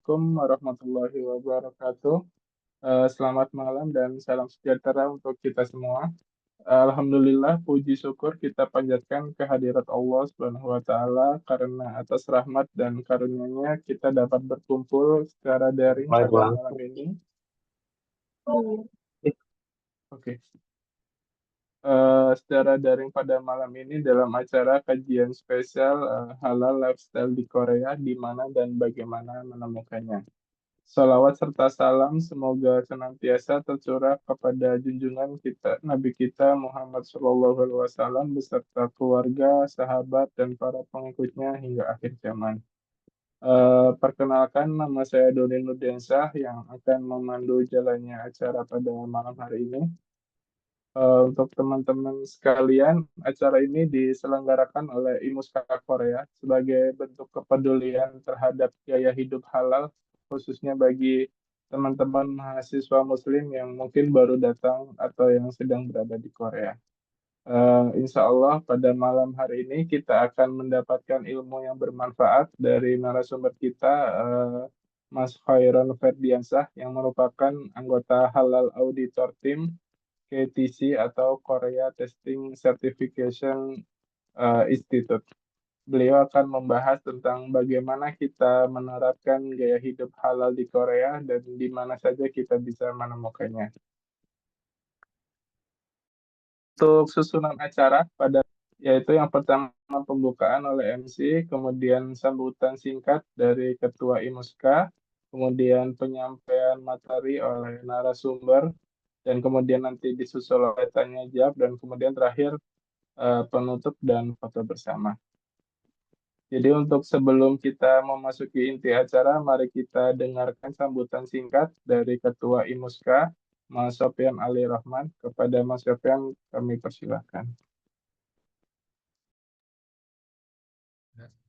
Assalamualaikum warahmatullahi wabarakatuh. Selamat malam dan salam sejahtera untuk kita semua. Alhamdulillah, puji syukur kita panjatkan kehadirat Allah Subhanahu wa Ta'ala karena atas rahmat dan karunia-Nya kita dapat berkumpul secara daring Baik, pada Bang. malam ini. Oke. Secara daring pada malam ini dalam acara kajian spesial halal lifestyle di Korea, di mana dan bagaimana menemukannya. Salawat serta salam semoga senantiasa tercurah kepada junjungan kita, Nabi kita Muhammad SAW beserta keluarga, sahabat, dan para pengikutnya hingga akhir zaman. Perkenalkan, nama saya Doni Nurdensah yang akan memandu jalannya acara pada malam hari ini. Untuk teman-teman sekalian, acara ini diselenggarakan oleh IMUSKA Korea sebagai bentuk kepedulian terhadap gaya hidup halal, khususnya bagi teman-teman mahasiswa Muslim yang mungkin baru datang atau yang sedang berada di Korea. Insya Allah pada malam hari ini kita akan mendapatkan ilmu yang bermanfaat dari narasumber kita, Mas Khairon Ferdiansah, yang merupakan anggota Halal Auditor Team KTC atau Korea Testing Certification Institute. Beliau akan membahas tentang bagaimana kita menerapkan gaya hidup halal di Korea dan di mana saja kita bisa menemukannya. Untuk susunan acara yaitu yang pertama pembukaan oleh MC, kemudian sambutan singkat dari Ketua IMUSKA, kemudian penyampaian materi oleh narasumber, dan kemudian nanti disusul oleh tanya jawab, dan kemudian terakhir penutup dan foto bersama. Jadi untuk sebelum kita memasuki inti acara, mari kita dengarkan sambutan singkat dari Ketua IMUSKA, Mas Sofyan Ali Rahman. Kepada Mas Sofyan, kami persilahkan.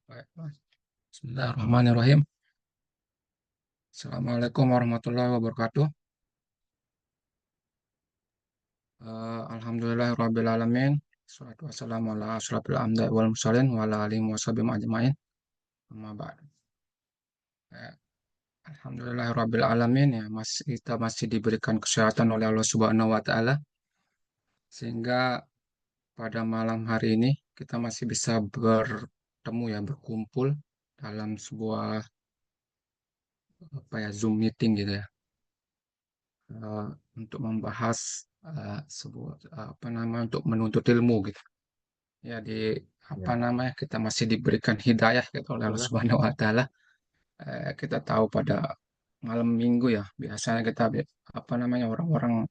Baik, Mas. Bismillahirrahmanirrahim. Assalamualaikum warahmatullahi wabarakatuh. Alhamdulillahirrabbilalamin. Assalatu wassalamu ala asyrafil anbiya'i wal mursalin wa ala alihi wa sahbihi ajma'in. Amma ba'd. Alhamdulillahirrabbilalamin, ya, kita masih diberikan kesehatan oleh Allah Subhanahu wa taala sehingga pada malam hari ini kita masih bisa bertemu, ya, berkumpul dalam sebuah Zoom meeting gitu, ya, eh, untuk membahas sebuah untuk menuntut ilmu gitu. Ya, kita masih diberikan hidayah gitu oleh Allah Subhanahu wa taala. Kita tahu pada malam Minggu, ya, biasanya kita orang-orang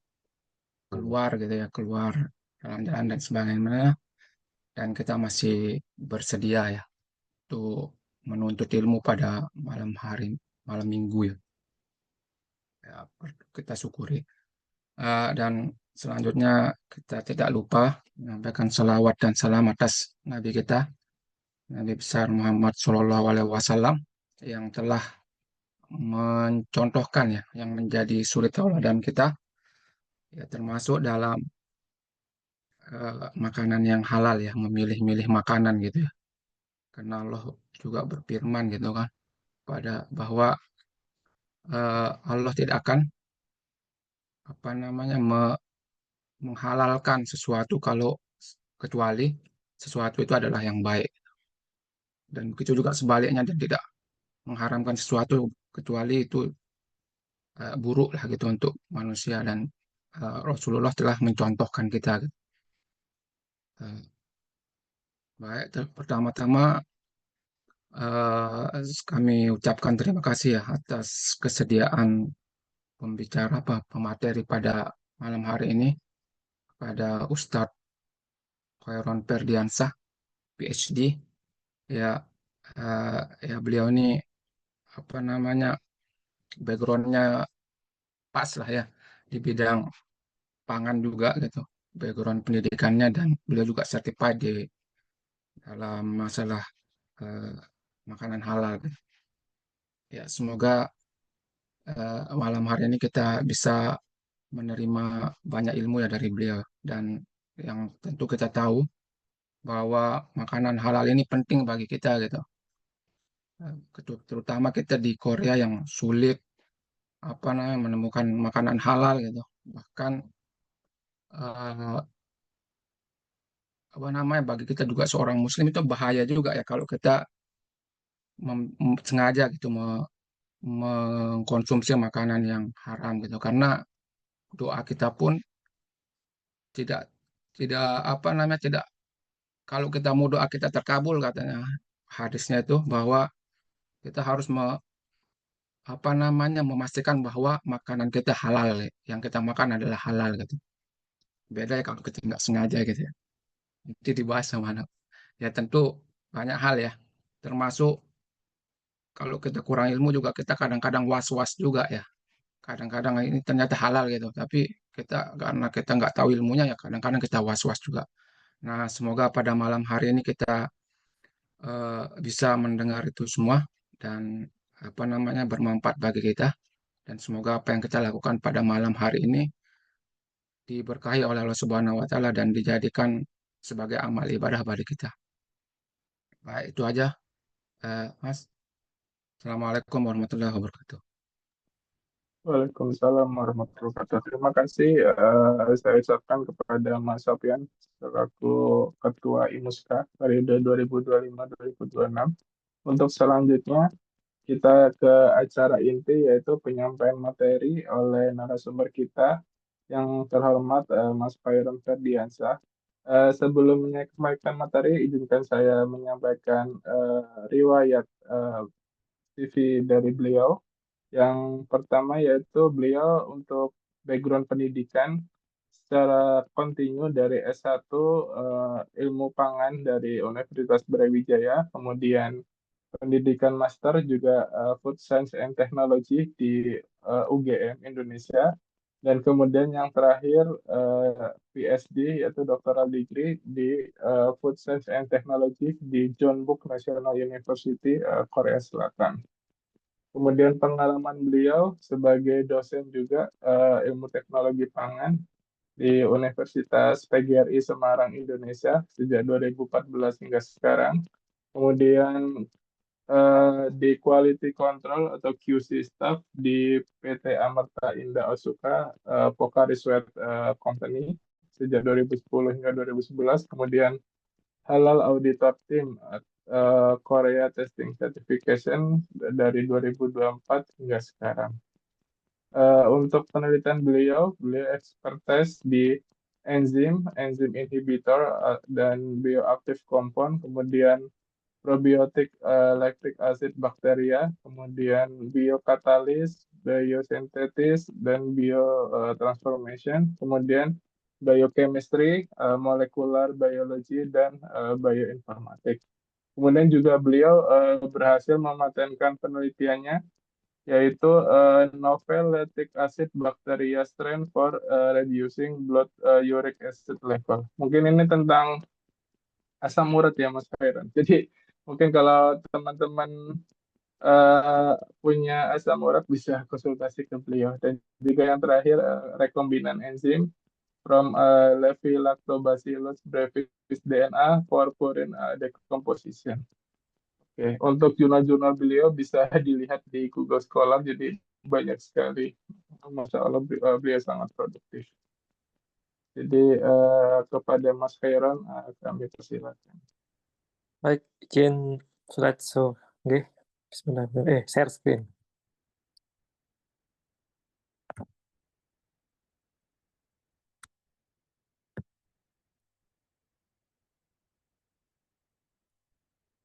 keluar gitu, ya, keluar jalan-jalan dan sebagainya, dan kita masih bersedia, ya, untuk menuntut ilmu pada malam Minggu, ya. Ya, kita syukuri. Dan selanjutnya kita tidak lupa menyampaikan salawat dan salam atas Nabi kita, Nabi besar Muhammad Shallallahu Alaihi Wasallam, yang telah mencontohkan, ya, yang menjadi suri tauladan kita, ya, termasuk dalam makanan yang halal, ya, memilih-milih makanan gitu, ya. Karena Allah juga berfirman gitu kan bahwa Allah tidak akan menghalalkan sesuatu kecuali sesuatu itu adalah yang baik, dan begitu juga sebaliknya, dan tidak mengharamkan sesuatu kecuali itu buruk lah gitu untuk manusia, dan Rasulullah telah mencontohkan kita gitu. Baik, Pertama-tama kami ucapkan terima kasih, ya, atas kesediaan pemateri pada malam hari ini pada Ustadz Khairon Ferdiansah, PhD. Ya, ya, beliau ini backgroundnya pas lah, ya, di bidang pangan juga gitu, background pendidikannya, dan beliau juga certified di dalam masalah eh, makanan halal gitu. Ya, semoga malam hari ini kita bisa menerima banyak ilmu, ya, dari beliau, dan yang tentu kita tahu bahwa makanan halal ini penting bagi kita gitu. terutama kita di Korea yang sulit menemukan makanan halal gitu. Bahkan eh, bagi kita juga seorang Muslim itu bahaya juga ya kalau kita sengaja gitu mengkonsumsi makanan yang haram gitu, karena doa kita pun tidak tidak tidak, kalau kita mau doa kita terkabul katanya hadisnya itu, bahwa kita harus memastikan bahwa makanan kita halal, yang kita makan adalah halal gitu. Beda ya kalau kita nggak sengaja gitu ya. Itu dibahas sama anak. Ya tentu banyak hal ya, termasuk kalau kita kurang ilmu juga kita kadang-kadang was-was juga ya. Kadang-kadang ini ternyata halal gitu, tapi karena kita nggak tahu ilmunya ya kadang-kadang kita was-was juga. Nah, semoga pada malam hari ini kita bisa mendengar itu semua dan bermanfaat bagi kita, dan semoga apa yang kita lakukan pada malam hari ini diberkahi oleh Allah Subhanahu wa taala dan dijadikan sebagai amal ibadah bagi kita. Baik, itu aja, Mas. Assalamualaikum warahmatullahi wabarakatuh. Waalaikumsalam warahmatullahi wabarakatuh. Terima kasih saya ucapkan kepada Mas Sofyan selaku Ketua IMUSKA periode 2025-2026. Untuk selanjutnya kita ke acara inti yaitu penyampaian materi oleh narasumber kita yang terhormat Mas Khairon Ferdiansyah. Sebelum menyampaikan materi, izinkan saya menyampaikan riwayat CV dari beliau. Yang pertama yaitu beliau untuk background pendidikan secara kontinu dari S1 Ilmu Pangan dari Universitas Brawijaya, kemudian pendidikan master juga Food Science and Technology di UGM Indonesia, dan kemudian yang terakhir PhD yaitu doctoral degree di Food Science and Technology di Jeonbuk National University Korea Selatan. Kemudian pengalaman beliau sebagai dosen juga ilmu teknologi pangan di Universitas PGRI Semarang, Indonesia sejak 2014 hingga sekarang. Kemudian di Quality Control atau QC Staff di PT Amerta Indah Osuka Pocari Sweat Company sejak 2010 hingga 2011. Kemudian Halal Auditor Team Korea Testing Certification dari 2024 hingga sekarang. Untuk penelitian beliau expertise di enzim inhibitor dan bioaktif kompon, kemudian probiotik lactic acid bakteria, kemudian biokatalis, biosintesis, dan biotransformation, kemudian biochemistry, molecular biology, dan bioinformatik. Kemudian juga beliau berhasil mematenkan penelitiannya yaitu novel lactic acid bacteria strain for reducing blood uric acid level. Mungkin ini tentang asam urat ya Mas Khairan. Jadi mungkin kalau teman-teman eh, punya asam urat bisa konsultasi ke beliau. Dan juga yang terakhir rekombinan enzim from Lactobacillus brevis DNA for purine decomposition. Oke, untuk jurnal-jurnal beliau bisa dilihat di Google Scholar, jadi banyak sekali. Masya Allah, beliau sangat produktif. Jadi kepada Mas Khairan kami persilakan. Baik, izin slideshow. Oke, bismillahirrahmanirrahim. Share screen.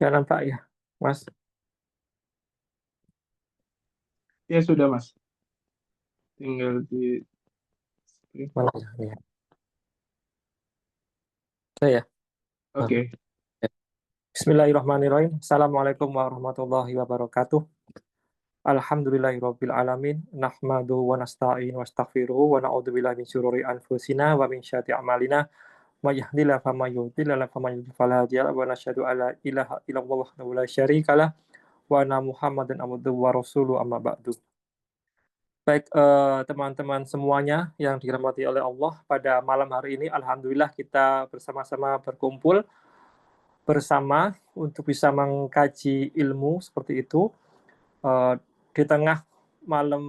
Ya nampak ya, Mas? Ya sudah Mas, tinggal di screen. Mana ya? Ini ya. Saya. Oke. Bismillahirrahmanirrahim. Assalamualaikum warahmatullahi wabarakatuh. Alhamdulillahirabbil alamin. Nahmaduhu wa nasta'in wa astaghfiruhu wa na'udzubillahi min syururi anfusina wa min syarri a'malina. May yahdihillahu faman yudhlil wa man yudlil fala hadiya lahu wa nashhadu an la ilaha illallah wahdahu la syarika lah wa anna Muhammadan abduhu wa rasuluhu amma ba'du. Baik, teman-teman semuanya yang dirahmati oleh Allah, pada malam hari ini alhamdulillah kita bersama-sama berkumpul bersama untuk bisa mengkaji ilmu seperti itu di tengah malam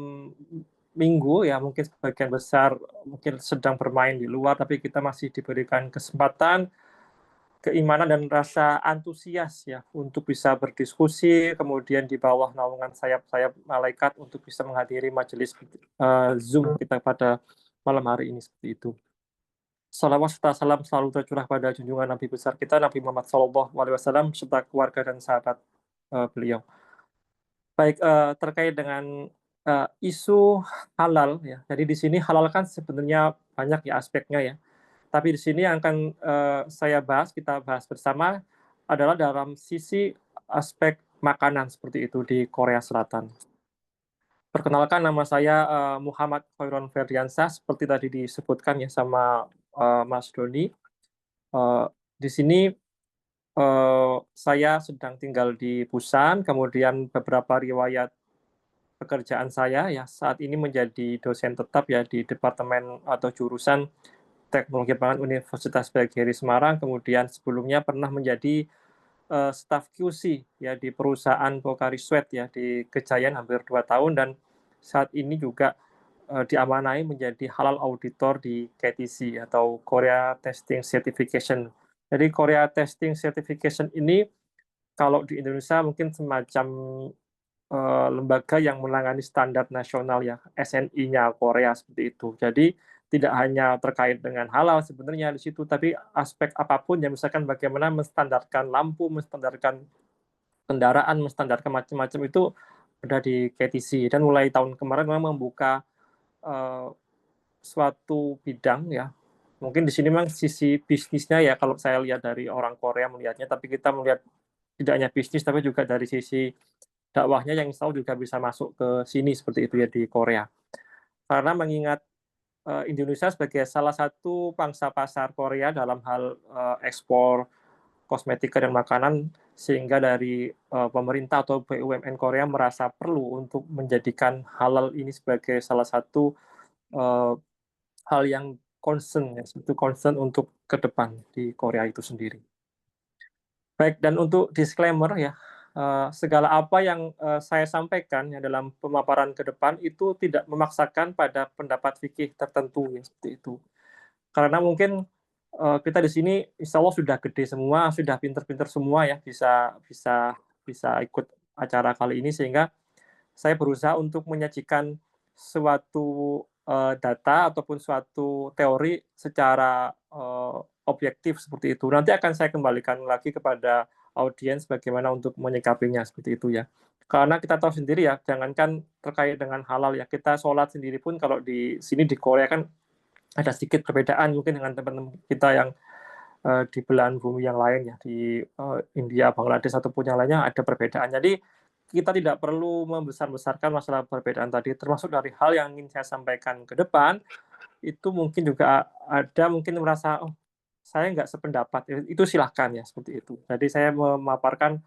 minggu ya, mungkin sebagian besar mungkin sedang bermain di luar, tapi kita masih diberikan kesempatan, keimanan dan rasa antusias ya untuk bisa berdiskusi, kemudian di bawah naungan sayap-sayap malaikat untuk bisa menghadiri majelis Zoom kita pada malam hari ini seperti itu. Salawat serta salam selalu tercurah pada junjungan Nabi besar kita Nabi Muhammad SAW serta keluarga dan sahabat beliau. Baik, terkait dengan isu halal ya. Jadi di sini halal kan sebenarnya banyak ya aspeknya ya. Tapi di sini yang akan kita bahas bersama adalah dalam sisi aspek makanan seperti itu di Korea Selatan. Perkenalkan, nama saya Muhammad Khairon Ferdiansah, seperti tadi disebutkan ya sama Mas Doni. Di sini saya sedang tinggal di Busan, kemudian beberapa riwayat pekerjaan saya ya saat ini menjadi dosen tetap ya di Departemen atau Jurusan Teknologi Pangan Universitas Bagiri Semarang, kemudian sebelumnya pernah menjadi staf QC ya di perusahaan Pocari Sweat ya di Kejayaan hampir 2 tahun, dan saat ini juga diamanai menjadi halal auditor di KTC atau Korea Testing Certification. Jadi Korea Testing Certification ini kalau di Indonesia mungkin semacam lembaga yang menangani standar nasional ya, SNI-nya Korea seperti itu. Jadi tidak hanya terkait dengan halal sebenarnya di situ, tapi aspek apapun yang misalkan bagaimana menstandarkan lampu, menstandarkan kendaraan, menstandarkan macam-macam itu ada di KTC. Dan mulai tahun kemarin memang membuka suatu bidang ya. Mungkin di sini memang sisi bisnisnya ya kalau saya lihat dari orang Korea melihatnya, tapi kita melihat tidak hanya bisnis tapi juga dari sisi dakwahnya yang insya Allah juga bisa masuk ke sini seperti itu ya di Korea. Karena mengingat Indonesia sebagai salah satu pangsa pasar Korea dalam hal ekspor kosmetika dan makanan, sehingga dari pemerintah atau BUMN Korea merasa perlu untuk menjadikan halal ini sebagai salah satu hal yang concern ya, itu concern untuk ke depan di Korea itu sendiri. Baik, dan untuk disclaimer ya, segala apa yang saya sampaikan ya dalam pemaparan ke depan itu tidak memaksakan pada pendapat fikih tertentu ya seperti itu. Karena mungkin kita di sini insya Allah sudah gede semua, sudah pinter-pinter semua ya, bisa ikut acara kali ini, sehingga saya berusaha untuk menyajikan suatu data ataupun suatu teori secara objektif seperti itu. Nanti akan saya kembalikan lagi kepada audiens bagaimana untuk menyikapinya seperti itu ya. Karena kita tahu sendiri ya, jangankan terkait dengan halal ya, kita sholat sendiri pun kalau di sini di Korea kan ada sedikit perbedaan mungkin dengan teman-teman kita yang di belahan bumi yang lain ya, di India, Bangladesh ataupun yang lainnya ada perbedaan. Jadi kita tidak perlu membesar-besarkan masalah perbedaan tadi, termasuk dari hal yang ingin saya sampaikan ke depan, itu mungkin juga ada mungkin merasa, oh saya nggak sependapat, itu silahkan ya, seperti itu. Jadi saya memaparkan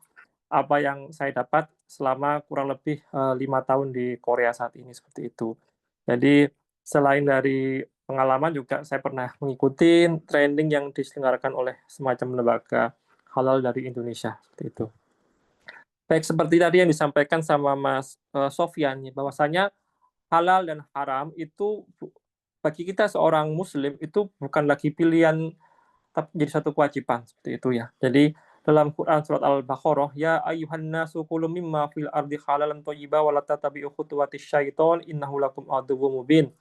apa yang saya dapat selama kurang lebih 5 tahun di Korea saat ini, seperti itu. Jadi selain dari pengalaman juga saya pernah mengikuti training yang diselenggarakan oleh semacam lembaga halal dari Indonesia, seperti itu. Baik, seperti tadi yang disampaikan sama Mas Sofyan, bahwasanya halal dan haram itu bagi kita seorang Muslim itu bukan lagi pilihan, tapi jadi satu kewajiban seperti itu ya. Jadi dalam Quran surat Al-Baqarah, ya ayyuhan nasu kulu mimma fil ardi halalan thayyiba wa la tattabi'u khutuwatis syaiton innahu lakum aduwwum mubin.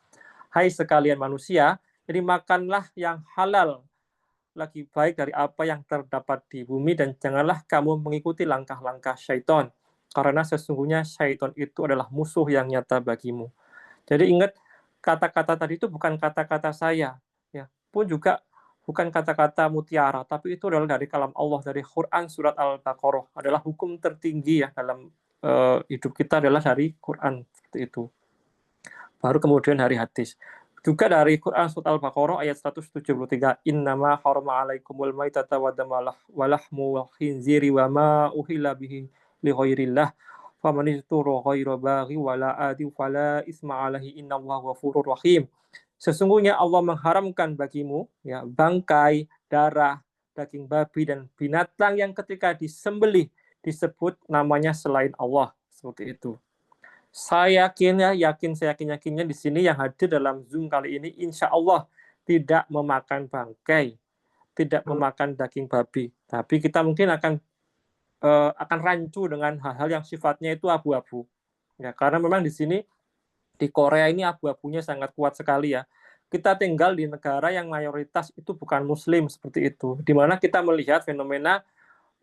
Hai sekalian manusia, jadi makanlah yang halal lagi baik dari apa yang terdapat di bumi, dan janganlah kamu mengikuti langkah-langkah syaiton, karena sesungguhnya syaiton itu adalah musuh yang nyata bagimu. Jadi ingat, kata-kata tadi itu bukan kata-kata saya, ya, pun juga bukan kata-kata mutiara, tapi itu adalah dari kalam Allah, dari Quran surat Al-Baqarah. Adalah hukum tertinggi ya dalam hidup kita adalah dari Quran, seperti itu. Baru kemudian dari hadis. Juga dari Quran surat Al-Baqarah ayat 173, innama harama alaikumul maitata wa damalah walahmu wal khinziri wa ma uhilla bihi li ghairillah faman ittara ghaira baghi wala adi fala isma alaihi innallaha ghafurur rahim. Sesungguhnya Allah mengharamkan bagimu ya bangkai, darah, daging babi dan binatang yang ketika disembelih disebut namanya selain Allah, seperti itu. Saya yakinnya di sini yang hadir dalam Zoom kali ini insya Allah tidak memakan bangkai, tidak memakan daging babi, tapi kita mungkin akan rancu dengan hal-hal yang sifatnya itu abu-abu. Ya, karena memang di sini di Korea ini abu-abunya sangat kuat sekali ya. Kita tinggal di negara yang mayoritas itu bukan Muslim seperti itu, di mana kita melihat fenomena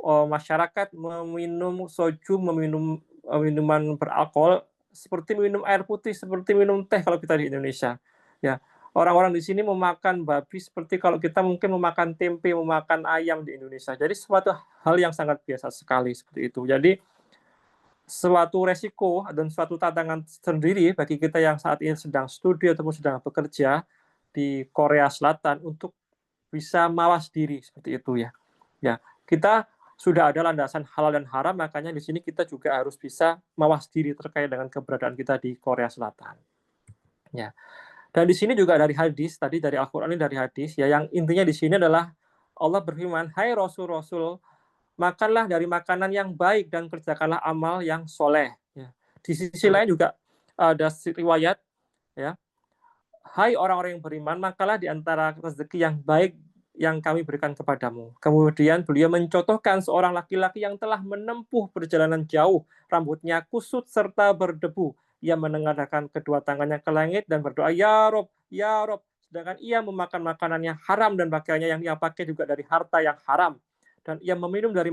masyarakat meminum soju, meminum minuman beralkohol seperti minum air putih, seperti minum teh kalau kita di Indonesia. Ya, orang-orang di sini memakan babi seperti kalau kita mungkin memakan tempe, memakan ayam di Indonesia. Jadi suatu hal yang sangat biasa sekali seperti itu. Jadi suatu resiko dan suatu tantangan sendiri bagi kita yang saat ini sedang studi ataupun sedang bekerja di Korea Selatan untuk bisa mawas diri seperti itu ya. Ya, kita sudah ada landasan halal dan haram, makanya di sini kita juga harus bisa mawas diri terkait dengan keberadaan kita di Korea Selatan. Ya. Dan di sini juga dari hadis, tadi dari Al-Qur'an ini dari hadis, ya yang intinya di sini adalah Allah berfirman, "Hai Rasul-Rasul, makanlah dari makanan yang baik dan kerjakanlah amal yang soleh." Ya. Di sisi lain juga ada riwayat, ya, "Hai orang-orang yang beriman, makanlah di antara rezeki yang baik yang kami berikan kepadamu." Kemudian beliau mencontohkan seorang laki-laki yang telah menempuh perjalanan jauh, rambutnya kusut serta berdebu. Ia menengadahkan kedua tangannya ke langit dan berdoa, "Ya Rob, ya Rob." Sedangkan ia memakan makanan yang haram dan pakaiannya yang ia pakai juga dari harta yang haram. Dan ia meminum dari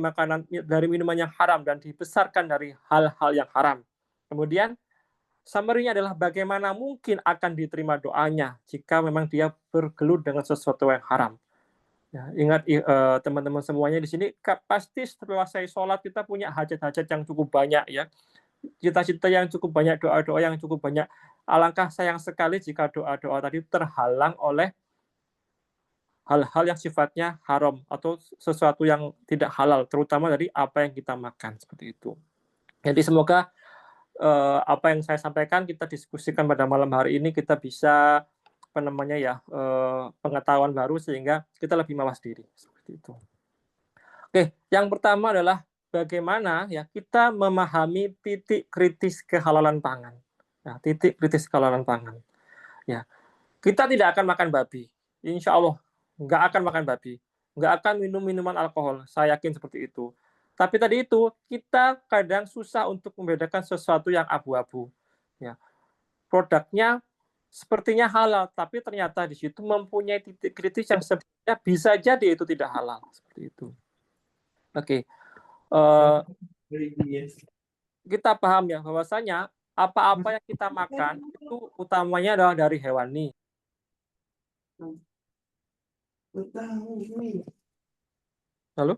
minuman yang haram dan dibesarkan dari hal-hal yang haram. Kemudian summary-nya adalah bagaimana mungkin akan diterima doanya jika memang dia bergelut dengan sesuatu yang haram. Ya, ingat teman-teman semuanya di sini pasti setelah saya sholat kita punya hajat-hajat yang cukup banyak ya, cita-cita yang cukup banyak, doa-doa yang cukup banyak. Alangkah sayang sekali jika doa-doa tadi terhalang oleh hal-hal yang sifatnya haram atau sesuatu yang tidak halal, terutama dari apa yang kita makan seperti itu. Jadi semoga apa yang saya sampaikan kita diskusikan pada malam hari ini kita bisa pengetahuan baru sehingga kita lebih mawas diri seperti itu. Oke, yang pertama adalah bagaimana ya kita memahami titik kritis kehalalan pangan. Ya, titik kritis kehalalan pangan. Ya, kita tidak akan makan babi, insya Allah nggak akan makan babi, nggak akan minum minuman alkohol, saya yakin seperti itu. Tapi tadi itu kita kadang susah untuk membedakan sesuatu yang abu-abu. Ya, produknya sepertinya halal, tapi ternyata di situ mempunyai titik kritis yang sebenarnya bisa jadi itu tidak halal seperti itu. Oke, kita paham ya bahwasanya apa-apa yang kita makan itu utamanya adalah dari hewani. Lalu?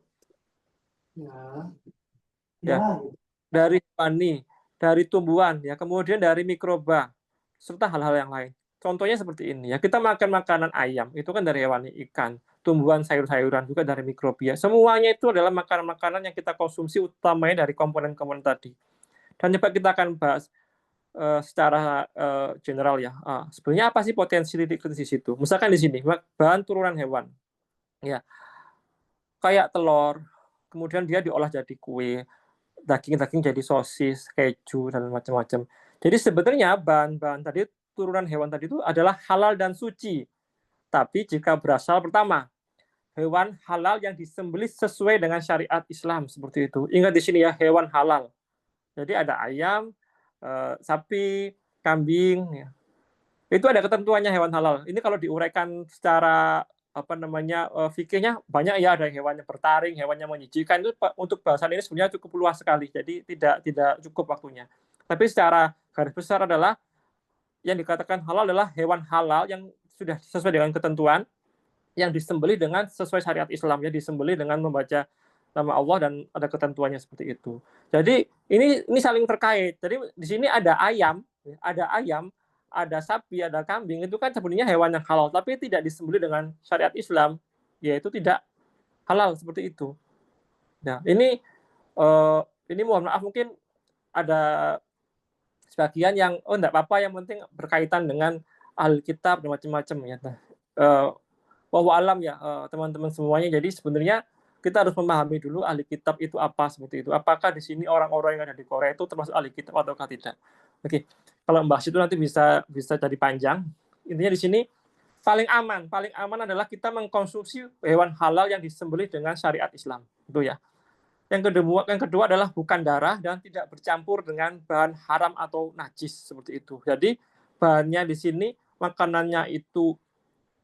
Ya, dari hewani, dari tumbuhan, ya, kemudian dari mikroba, serta hal-hal yang lain. Contohnya seperti ini ya, kita makan makanan ayam, itu kan dari hewani, ikan, tumbuhan, sayur-sayuran juga dari mikrobia. Semuanya itu adalah makanan-makanan yang kita konsumsi utamanya dari komponen-komponen tadi. Dan coba kita akan bahas secara general ya. Sebenarnya apa sih potensi titik kritis itu? Misalkan di sini bahan turunan hewan, ya, kayak telur, kemudian dia diolah jadi kue, daging-daging jadi sosis, keju dan macam-macam. Jadi sebenarnya bahan-bahan tadi turunan hewan tadi itu adalah halal dan suci. Tapi jika berasal pertama hewan halal yang disembelih sesuai dengan syariat Islam seperti itu. Ingat di sini ya, hewan halal. Jadi ada ayam, sapi, kambing, ya. Itu ada ketentuannya hewan halal. Ini kalau diuraikan secara fikihnya banyak ya, ada hewan yang bertaring, hewan yang menjijikan, itu untuk bahasan ini sebenarnya cukup luas sekali. Jadi tidak cukup waktunya. Tapi secara garis besar adalah yang dikatakan halal adalah hewan halal yang sudah sesuai dengan ketentuan, yang disembelih dengan sesuai syariat Islam, ya, disembelih dengan membaca nama Allah dan ada ketentuannya seperti itu. Jadi ini saling terkait. Jadi di sini ada ayam, ada sapi, ada kambing, itu kan sebenarnya hewan yang halal, tapi tidak disembelih dengan syariat Islam, yaitu tidak halal seperti itu. Nah, ini mohon maaf mungkin ada sebagian yang enggak apa-apa, yang penting berkaitan dengan Alkitab dan macam-macam ya. Wallahu alam ya teman-teman semuanya. Jadi sebenarnya kita harus memahami dulu ahli kitab itu apa seperti itu. Apakah di sini orang-orang yang ada di Korea itu termasuk ahli kitab ataukah tidak? Oke, kalau bahas itu nanti bisa jadi panjang. Intinya di sini paling aman adalah kita mengkonsumsi hewan halal yang disembelih dengan syariat Islam. Itu ya. Yang kedua adalah bukan darah dan tidak bercampur dengan bahan haram atau najis seperti itu. Jadi bahannya di sini makanannya itu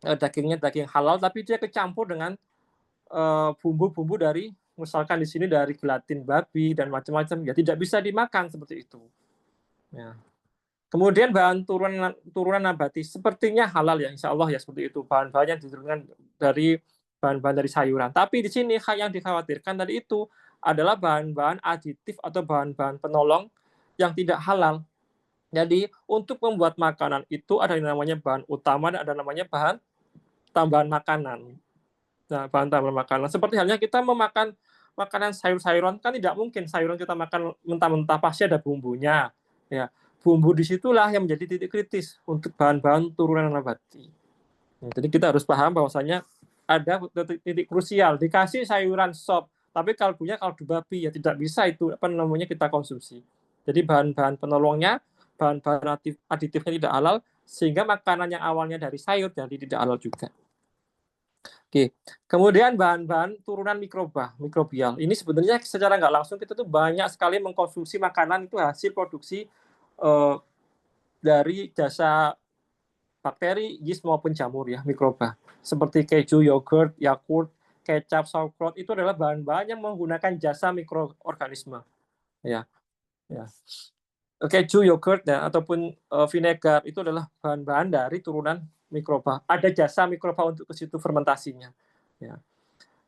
dagingnya daging halal tapi dia kecampur dengan bumbu-bumbu dari misalkan di sini dari gelatin babi dan macam-macam ya tidak bisa dimakan seperti itu. Ya. Kemudian bahan turunan nabati sepertinya halal ya insya Allah ya seperti itu bahan-bahan yang diturunkan dari bahan-bahan dari sayuran. Tapi di sini yang dikhawatirkan tadi itu adalah bahan-bahan aditif atau bahan-bahan penolong yang tidak halal. Jadi untuk membuat makanan itu ada yang namanya bahan utama dan ada namanya bahan tambahan makanan. Nah, bahan tambahan makanan. Seperti halnya kita memakan makanan sayur-sayuran kan tidak mungkin sayuran kita makan mentah-mentah pasti ada bumbunya. Ya, bumbu disitulah yang menjadi titik kritis untuk bahan-bahan turunan nabati. Jadi kita harus paham bahwasanya ada titik krusial dikasih sayuran sop tapi kaldunya kaldu babi ya tidak bisa itu kita konsumsi. Jadi bahan-bahan penolongnya, bahan-bahan aditifnya tidak halal sehingga makanan yang awalnya dari sayur jadi tidak halal juga. Oke, kemudian bahan-bahan turunan mikrobial. Ini sebenarnya secara nggak langsung kita tuh banyak sekali mengkonsumsi makanan itu hasil produksi dari jasa bakteri, yeast maupun jamur ya, mikroba. Seperti keju, yogurt, Yakult, kecap, sauerkraut itu adalah bahan-bahan yang menggunakan jasa mikroorganisme. Ya. Keju, yogurt ya, ataupun vinegar itu adalah bahan-bahan dari turunan mikroba. Ada jasa mikroba untuk ke situ fermentasinya. Ya.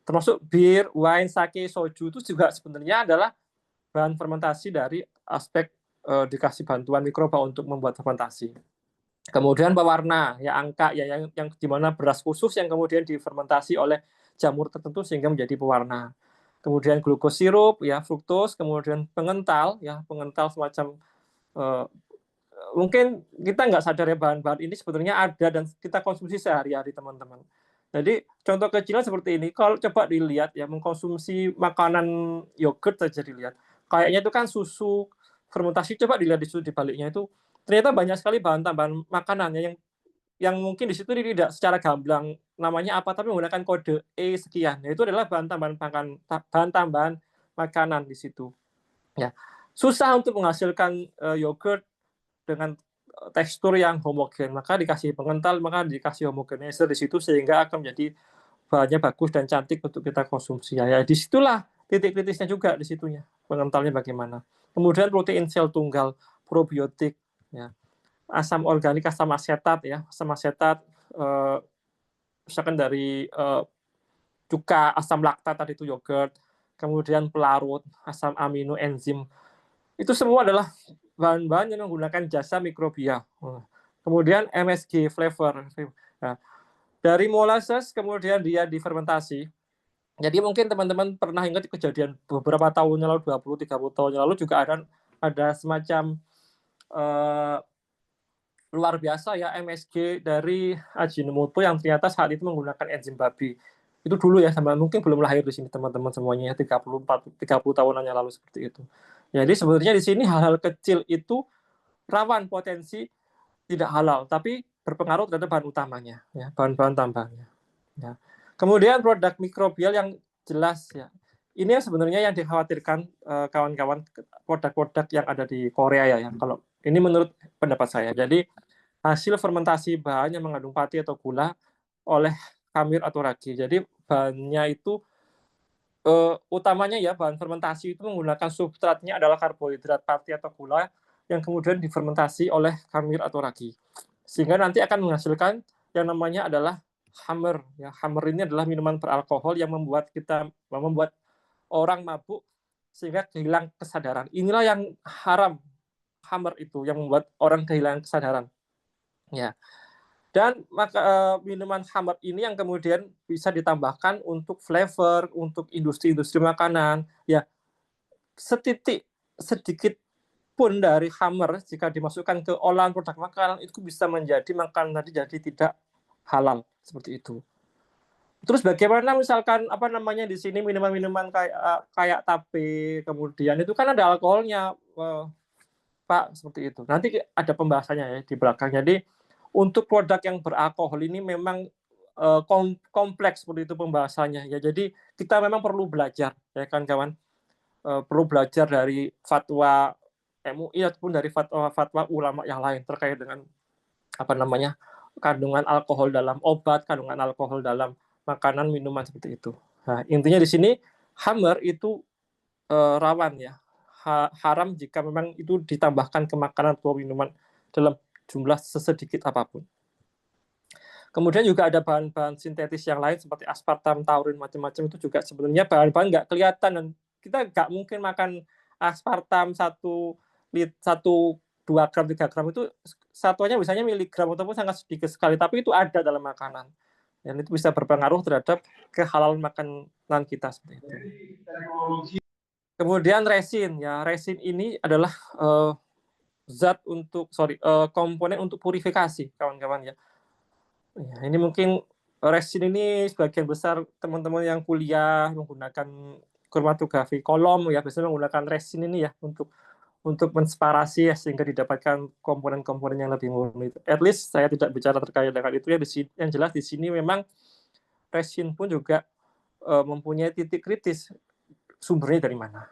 Termasuk bir, wine, sake, soju itu juga sebenarnya adalah bahan fermentasi dari aspek dikasih bantuan mikroba untuk membuat fermentasi. Kemudian pewarna, ya angka ya yang di mana beras khusus yang kemudian difermentasi oleh jamur tertentu sehingga menjadi pewarna. Kemudian glukos sirup, ya fruktos, kemudian pengental semacam mungkin kita nggak sadar ya bahan-bahan ini sebenarnya ada dan kita konsumsi sehari-hari teman-teman. Jadi contoh kecilnya seperti ini. Kalau coba dilihat ya mengkonsumsi makanan yogurt saja dilihat, kayaknya itu kan susu fermentasi. Coba dilihat di baliknya itu ternyata banyak sekali bahan tambahan makanannya yang mungkin di situ tidak secara gamblang namanya apa tapi menggunakan kode E sekian. Itu adalah bahan tambahan makanan di situ. Ya. Susah untuk menghasilkan yogurt dengan tekstur yang homogen, maka dikasih pengental, maka dikasih homogenizer di situ sehingga akan menjadi bahannya bagus dan cantik untuk kita konsumsi. Ya, disitulah titik kritisnya juga di situnya pengentalnya bagaimana. Kemudian protein sel tunggal, probiotik, ya, asam organik, asam asetat, ya, asam asetat, misalkan dari cuka, asam laktat tadi itu yogurt, kemudian pelarut, asam amino, enzim, itu semua adalah bahan-bahan yang menggunakan jasa mikrobia. Kemudian MSG flavor. Nah, dari molasses kemudian dia difermentasi. Jadi mungkin teman-teman pernah ingat kejadian beberapa tahun yang lalu, 20-30 tahun yang lalu juga ada semacam luar biasa ya MSG dari Ajinomoto yang ternyata saat itu menggunakan enzim babi. Itu dulu ya, sama mungkin belum lahir di sini teman-teman semuanya ya, 30 tahunan yang lalu seperti itu. Jadi sebenarnya di sini hal-hal kecil itu rawan potensi tidak halal, tapi berpengaruh terhadap bahan utamanya, ya, bahan-bahan tambahnya. Ya. Kemudian produk mikrobial yang jelas ya. Ini yang sebenarnya yang dikhawatirkan kawan-kawan produk-produk yang ada di Korea ya. Kalau ini menurut pendapat saya. Jadi hasil fermentasi bahan yang mengandung pati atau gula oleh khamir atau ragi. Jadi bahannya itu utamanya ya bahan fermentasi itu menggunakan substratnya adalah karbohidrat pati atau gula yang kemudian difermentasi oleh khamir atau ragi. Sehingga nanti akan menghasilkan yang namanya adalah khamr. Ya, khamr ini adalah minuman beralkohol yang membuat orang mabuk sehingga kehilangan kesadaran. Inilah yang haram, khamr itu yang membuat orang kehilangan kesadaran. Ya. Dan minuman khamr ini yang kemudian bisa ditambahkan untuk flavor, untuk industri-industri makanan. Ya, sedikit pun dari khamr jika dimasukkan ke olahan produk makanan itu bisa menjadi makanan tadi jadi tidak halal seperti itu. Terus bagaimana misalkan apa namanya di sini minuman-minuman kayak tape, kemudian itu kan ada alkoholnya, Pak, seperti itu. Nanti ada pembahasannya ya di belakang. Jadi untuk produk yang beralkohol ini memang kompleks seperti itu pembahasannya ya. Jadi kita memang perlu belajar ya kan kawan. Perlu belajar dari fatwa MUI ataupun dari fatwa ulama yang lain terkait dengan apa namanya kandungan alkohol dalam obat, kandungan alkohol dalam makanan, minuman seperti itu. Nah, intinya di sini khamr itu rawan ya, haram jika memang itu ditambahkan ke makanan atau minuman dalam jumlah sesedikit apapun. Kemudian juga ada bahan-bahan sintetis yang lain seperti aspartam, taurin, macam-macam itu juga sebenarnya bahan-bahan nggak kelihatan dan kita nggak mungkin makan aspartam 2 gram 3 gram itu satuannya misalnya miligram ataupun sangat sedikit sekali, tapi itu ada dalam makanan dan itu bisa berpengaruh terhadap kehalalan makanan kita seperti itu. Kemudian resin ya, resin ini adalah komponen untuk purifikasi kawan-kawan ya. Ya, ini mungkin resin ini sebagian besar teman-teman yang kuliah menggunakan kromatografi kolom ya biasanya menggunakan resin ini ya untuk menseparasi ya sehingga didapatkan komponen-komponen yang lebih murni. At least saya tidak bicara terkait dengan itu ya. Yang jelas di sini memang resin pun juga mempunyai titik kritis sumbernya dari mana.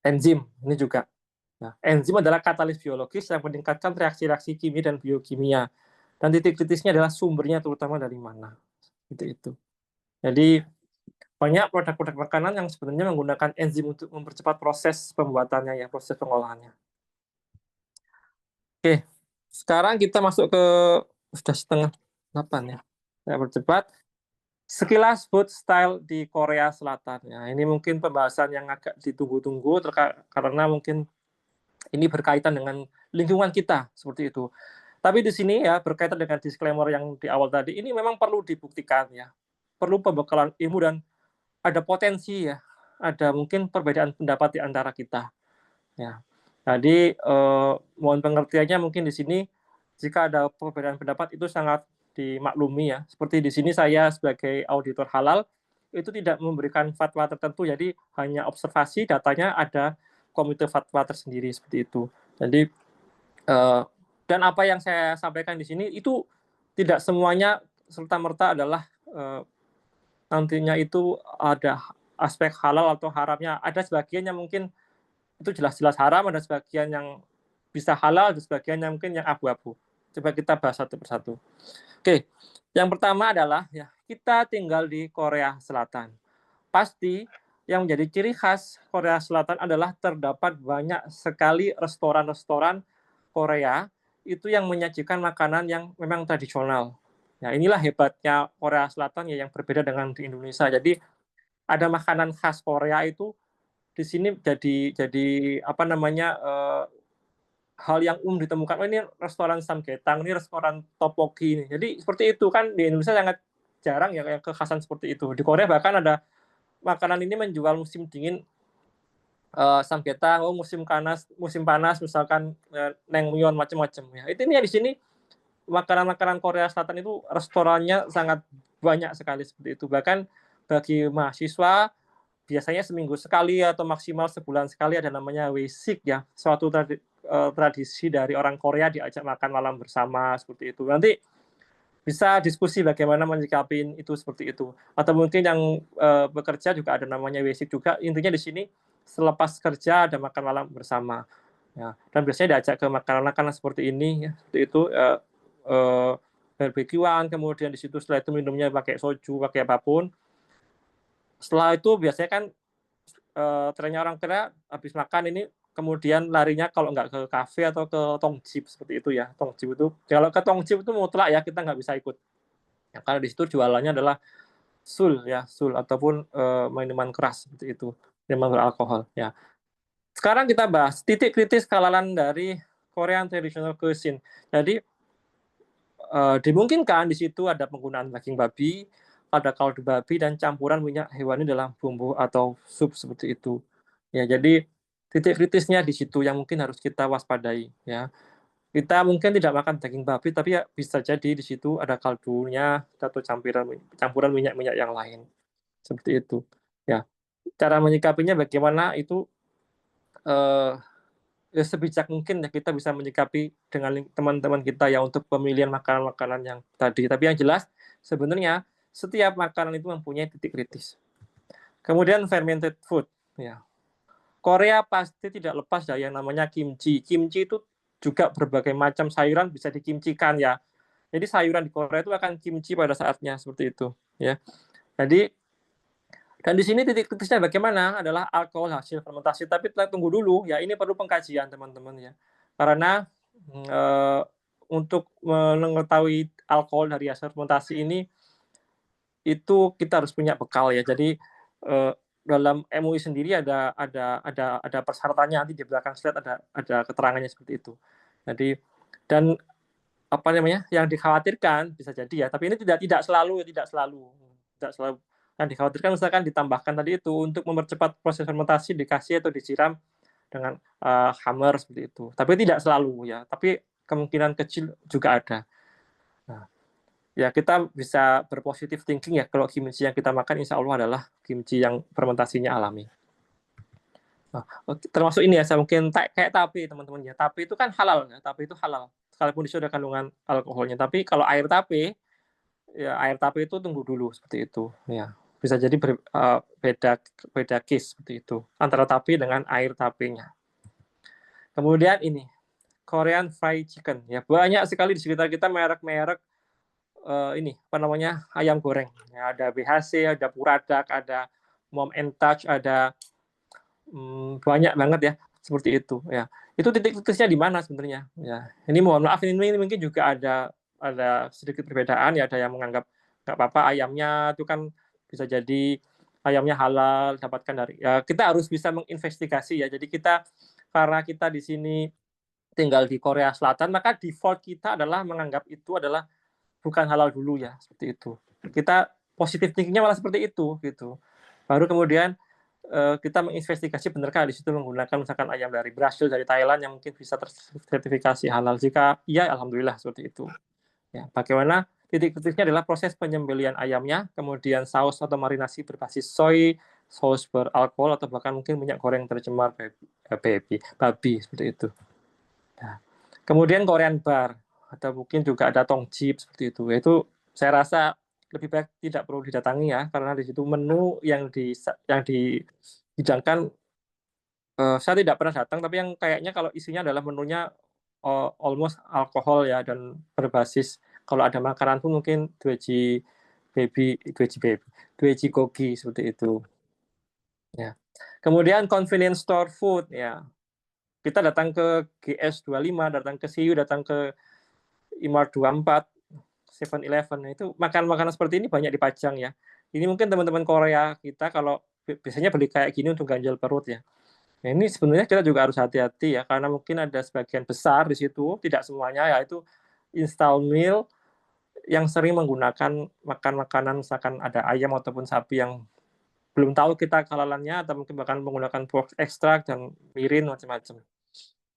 Enzim ini juga. Nah, enzim adalah katalis biologis yang meningkatkan reaksi-reaksi kimia dan biokimia. Dan titik kritisnya adalah sumbernya terutama dari mana. Itu. Jadi banyak produk-produk makanan yang sebenarnya menggunakan enzim untuk mempercepat proses pembuatannya ya, proses pengolahannya. Oke, sekarang kita masuk ke sudah 7:30 ya. Saya percepat. Sekilas food style di Korea Selatan. Ya, ini mungkin pembahasan yang agak ditunggu-tunggu karena mungkin ini berkaitan dengan lingkungan kita seperti itu. Tapi di sini ya berkaitan dengan disclaimer yang di awal tadi, ini memang perlu dibuktikan ya, perlu pembekalan ilmu dan ada potensi ya, ada mungkin perbedaan pendapat di antara kita. Ya, jadi mohon pengertiannya mungkin di sini jika ada perbedaan pendapat itu sangat dimaklumi ya. Seperti di sini saya sebagai auditor halal itu tidak memberikan fatwa tertentu, jadi hanya observasi datanya ada komite fatwa tersendiri seperti itu. Jadi dan apa yang saya sampaikan di sini itu tidak semuanya serta-merta adalah nantinya itu ada aspek halal atau haramnya. Ada sebagian yang mungkin itu jelas-jelas haram, ada sebagian yang bisa halal, ada sebagian yang mungkin yang abu-abu. Coba kita bahas satu persatu. Oke, yang pertama adalah ya kita tinggal di Korea Selatan. Pasti yang menjadi ciri khas Korea Selatan adalah terdapat banyak sekali restoran-restoran Korea itu yang menyajikan makanan yang memang tradisional. Ya, inilah hebatnya Korea Selatan ya yang berbeda dengan di Indonesia. Jadi ada makanan khas Korea itu di sini jadi apa namanya hal yang ditemukan. Oh, ini restoran samgyetang, ini restoran tteokbokki ini. Jadi seperti itu kan di Indonesia sangat jarang ya kekhasan seperti itu. Di Korea bahkan ada makanan ini menjual musim dingin samgyetang, musim panas misalkan naengmyeon macam-macam ya. Itu ini ya di sini makanan-makanan Korea Selatan itu restorannya sangat banyak sekali seperti itu. Bahkan bagi mahasiswa biasanya seminggu sekali atau maksimal sebulan sekali ada namanya Waesik ya, suatu tradisi dari orang Korea diajak makan malam bersama seperti itu. Nanti bisa diskusi bagaimana menyikapi itu seperti itu. Atau mungkin yang bekerja juga ada namanya Waesik juga. Intinya di sini selepas kerja ada makan malam bersama. Ya, dan biasanya diajak ke makanan-makanan seperti ini, ya, seperti itu barbekyuan, kemudian di situ setelah itu minumnya pakai soju, pakai apapun. Setelah itu biasanya kan trennya orang Korea habis makan ini kemudian larinya kalau nggak ke kafe atau ke Tongjip seperti itu ya. Tongjip itu kalau ke Tongjip itu mutlak ya kita nggak bisa ikut. Ya, karena di situ jualannya adalah sul ataupun minuman keras seperti itu, minuman beralkohol ya. Sekarang kita bahas titik kritis kehalalan dari Korean traditional cuisine. Jadi dimungkinkan di situ ada penggunaan daging babi, ada kaldu babi dan campuran minyak hewani dalam bumbu atau sup seperti itu. Ya, jadi titik kritisnya di situ yang mungkin harus kita waspadai ya. Kita mungkin tidak makan daging babi, tapi ya bisa jadi di situ ada kaldunya atau campuran minyak-minyak yang lain. Seperti itu. Ya, cara menyikapinya bagaimana itu eh, ya sebijak mungkin ya kita bisa menyikapi dengan teman-teman kita ya untuk pemilihan makanan-makanan yang tadi. Tapi yang jelas sebenarnya setiap makanan itu mempunyai titik kritis. Kemudian fermented food, ya. Korea pasti tidak lepas dari yang namanya kimchi. Kimchi itu juga berbagai macam sayuran bisa dikimcikan ya. Jadi sayuran di Korea itu akan kimchi pada saatnya seperti itu, ya. Jadi dan di sini titik kritisnya bagaimana adalah alkohol hasil fermentasi. Tapi kita tunggu dulu, ya ini perlu pengkajian teman-teman ya. Karena untuk mengetahui alkohol dari hasil fermentasi ini itu kita harus punya bekal ya. Jadi dalam MUI sendiri ada persyaratannya, nanti di belakang slide ada keterangannya seperti itu. Jadi dan apa namanya yang dikhawatirkan bisa jadi ya, tapi ini tidak selalu yang dikhawatirkan misalkan ditambahkan tadi itu untuk mempercepat proses fermentasi dikasih atau disiram dengan hammer seperti itu, tapi tidak selalu ya, tapi kemungkinan kecil juga ada. Nah, ya kita bisa berpositif thinking ya kalau kimchi yang kita makan insya Allah adalah kimchi yang fermentasinya alami. Nah, termasuk ini ya, saya mungkin kayak tape teman-teman ya, tape itu kan halal ya, tape itu halal sekalipun disitu ada kandungan alkoholnya, tapi kalau air tape ya air tape itu tunggu dulu seperti itu ya, bisa jadi beda case seperti itu antara tape dengan air tapenya. Kemudian ini Korean fried chicken ya, banyak sekali di sekitar kita merek-merek ini apa namanya ayam goreng ya, ada BHC, ada Puradak, ada Mom and Touch, ada banyak banget ya seperti itu ya. Itu titik kritisnya di mana sebenarnya ya. Ini mohon maaf ini mungkin juga ada sedikit perbedaan ya, ada yang menganggap nggak apa-apa ayamnya itu kan bisa jadi ayamnya halal dapatkan dari ya, kita harus bisa menginvestigasi ya. Jadi kita karena kita di sini tinggal di Korea Selatan, maka default kita adalah menganggap itu adalah bukan halal dulu ya, seperti itu. Kita positif thinkingnya malah seperti itu gitu. Baru kemudian kita menginvestigasi benarkah di situ menggunakan misalkan ayam dari Brasil, dari Thailand yang mungkin bisa tersertifikasi halal. Jika iya, alhamdulillah seperti itu. Ya, bagaimana titik kritisnya adalah proses penyembelian ayamnya, kemudian saus atau marinasi berbasis soy, saus beralkohol atau bahkan mungkin minyak goreng tercemar babi seperti itu. Nah, kemudian Korean bar atau mungkin juga ada tongchip seperti itu. Itu saya rasa lebih baik tidak perlu didatangi ya, karena di situ menu yang dihidangkan saya tidak pernah datang, tapi yang kayaknya kalau isinya adalah menunya almost alkohol ya, dan berbasis kalau ada makanan pun mungkin 2G gogi seperti itu. Ya. Kemudian convenience store food ya. Kita datang ke GS25, datang ke CU, datang ke Imart 24, 7-Eleven, itu makanan-makanan seperti ini banyak dipajang ya. Ini mungkin teman-teman Korea kita kalau biasanya beli kayak gini untuk ganjal perut ya. Nah, ini sebenarnya kita juga harus hati-hati ya, karena mungkin ada sebagian besar di situ, tidak semuanya ya, itu install meal yang sering menggunakan makan makanan misalkan ada ayam ataupun sapi yang belum tahu kita kehalalannya, atau mungkin bahkan menggunakan pork extract dan mirin macam-macam.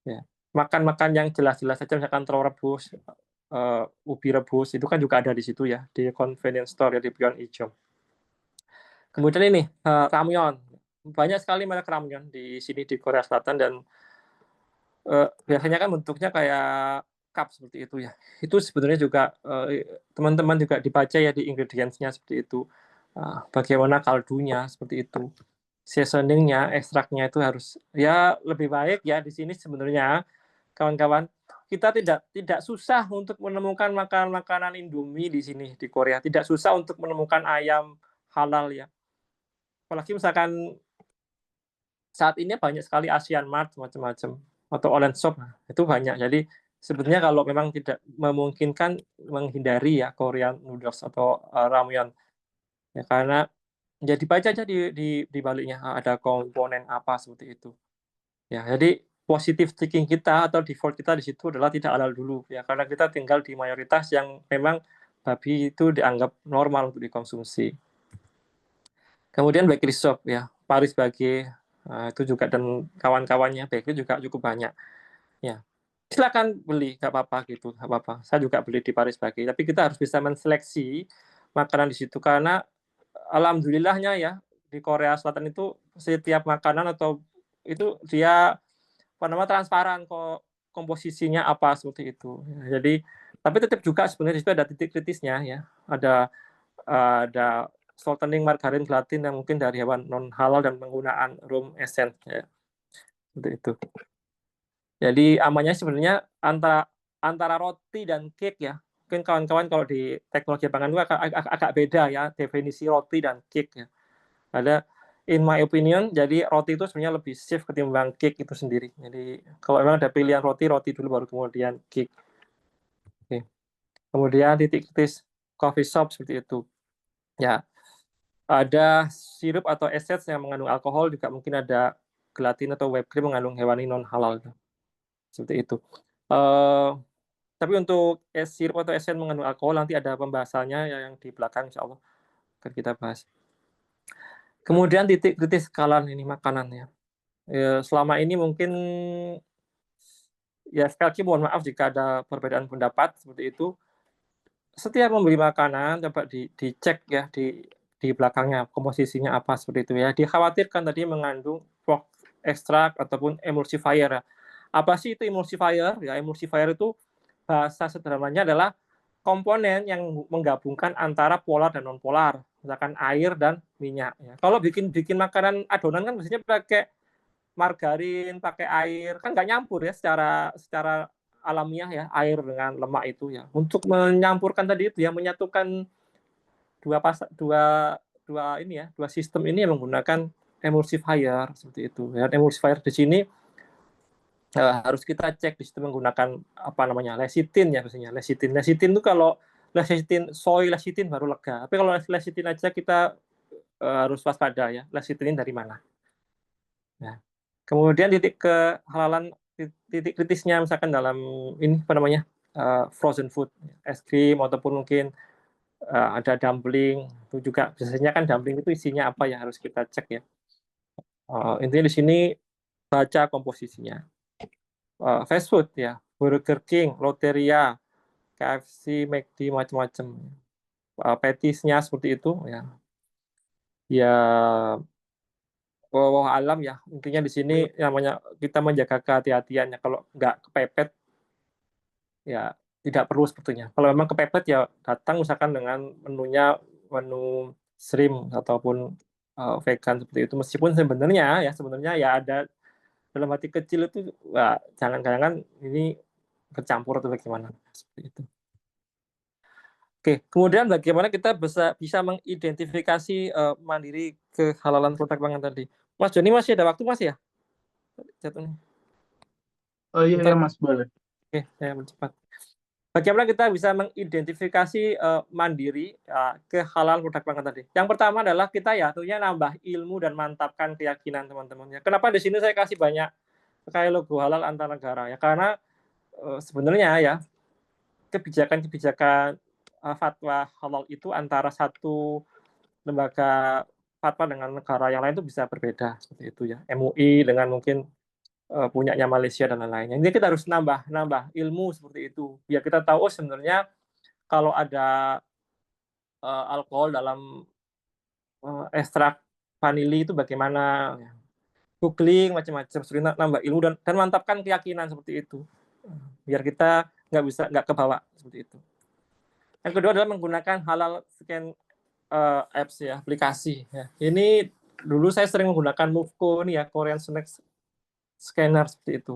Ya. Makan-makan yang jelas-jelas saja misalkan telur rebus, ubi rebus itu kan juga ada di situ ya, di convenience store ya, di Beyond Ijem. Kemudian ini ramyeon, banyak sekali merek ramyeon di sini di Korea Selatan, dan biasanya kan bentuknya kayak cup seperti itu ya. Itu sebenarnya juga teman-teman juga dibaca ya di ingredients-nya seperti itu. Bagaimana kaldunya seperti itu. Seasoningnya, ekstraknya itu harus ya lebih baik ya di sini sebenarnya kawan-kawan. Kita tidak susah untuk menemukan makanan-makanan Indomie di sini di Korea. Tidak susah untuk menemukan ayam halal ya. Apalagi misalkan saat ini banyak sekali Asian Mart macam-macam atau online shop, itu banyak. Jadi sebenarnya kalau memang tidak memungkinkan menghindari ya Korean noodles atau ramyeon ya, karena jadi baca aja di baliknya ada komponen apa seperti itu. Ya, jadi positif thinking kita atau default kita di situ adalah tidak halal dulu ya, karena kita tinggal di mayoritas yang memang babi itu dianggap normal untuk dikonsumsi. Kemudian bakery shop ya, Paris Baguette itu juga, dan kawan-kawannya bakery juga cukup banyak. Ya. silakan beli, nggak apa-apa gitu, nggak apa-apa. Saya juga beli di Paris Baguette, tapi kita harus bisa menseleksi makanan di situ karena alhamdulillahnya ya di Korea Selatan itu setiap makanan atau itu dia apa namanya transparan kok komposisinya apa seperti itu. Jadi tapi tetap juga sebenarnya itu ada titik kritisnya ya. Ada shortening margarin gelatin yang mungkin dari hewan non halal dan penggunaan room essence ya. Seperti itu. Jadi amannya sebenarnya antara antara roti dan cake ya. Mungkin kawan-kawan kalau di teknologi pangan itu agak beda ya definisi roti dan cake ya. Ada in my opinion, jadi roti itu sebenarnya lebih safe ketimbang cake itu sendiri. Jadi kalau memang ada pilihan roti, roti dulu baru kemudian cake. Oke. Kemudian titik kritis coffee shop seperti itu. Ya, ada sirup atau essence yang mengandung alkohol, juga mungkin ada gelatin atau whipped cream mengandung hewani non halal. Seperti itu. Tapi untuk sirup atau esen mengandung alkohol nanti ada pembahasannya yang di belakang insya Allah akan kita bahas. Kemudian titik kritis skala ini makanan ya. Selama ini mungkin ya sekali lagi mohon maaf jika ada perbedaan pendapat seperti itu. Setiap membeli makanan coba dicek ya di belakangnya komposisinya apa seperti itu ya. Dikhawatirkan tadi mengandung ekstrak ataupun emulsifier ya. Apa sih itu emulsifier? Ya emulsifier itu bahasa sederhananya adalah komponen yang menggabungkan antara polar dan non polar, misalkan air dan minyak. Ya. Kalau bikin makanan adonan kan biasanya pakai margarin, pakai air, kan nggak nyampur ya secara alamiah ya air dengan lemak itu ya. Untuk menyampurkan tadi itu ya menyatukan dua dua dua ini ya dua sistem ini yang menggunakan emulsifier seperti itu. Ya, emulsifier di sini harus kita cek di situ menggunakan apa namanya lecitin ya biasanya lecitin itu kalau lecitin soy lecitin baru lega tapi kalau lecitin aja kita harus waspada ya lecitin dari mana ya. Kemudian titik kehalalan titik kritisnya misalkan dalam ini apa namanya frozen food es krim ataupun mungkin ada dumpling itu juga biasanya kan dumpling itu isinya apa ya harus kita cek ya. Intinya di sini baca komposisinya. Fast food ya, Burger King, Loteria, KFC, McD, macam-macam. Petisnya seperti itu ya. Ya, wallahu alam ya. Intinya di sini namanya kita menjaga kehati-hatiannya. Kalau nggak kepepet ya tidak perlu sebetulnya. Kalau memang kepepet ya datang misalkan dengan menu shrimp ataupun vegan seperti itu. Meskipun sebenarnya ya ada dalam hati kecil itu jangan-jangan ini bercampur atau bagaimana seperti itu. Oke, kemudian bagaimana kita bisa mengidentifikasi mandiri kehalalan produk pangan tadi. Mas Joni masih ada waktu Mas ya? Jatuhnya. Oh iya, Bentar. ya Mas, boleh. Oke, saya bercepat. Bagaimana kita bisa mengidentifikasi mandiri kehalalan produk pangan tadi? Yang pertama adalah kita ya tentunya nambah ilmu dan mantapkan keyakinan teman-teman. Kenapa di sini saya kasih banyak kayak logo halal antar negara ya? Karena sebenarnya ya kebijakan-kebijakan fatwa halal itu antara satu lembaga fatwa dengan negara yang lain itu bisa berbeda seperti itu ya. MUI dengan mungkin punyanya Malaysia dan lain-lain. Jadi kita harus nambah ilmu seperti itu biar kita tahu sebenarnya kalau ada alkohol dalam ekstrak vanili itu bagaimana. Googling macam-macam, nambah ilmu dan mantapkan keyakinan seperti itu. Biar kita nggak kebawa seperti itu. Yang kedua adalah menggunakan halal scan apps ya, aplikasi. Ya. Ini dulu saya sering menggunakan Movco nih ya, Korean Snack Scanner seperti itu.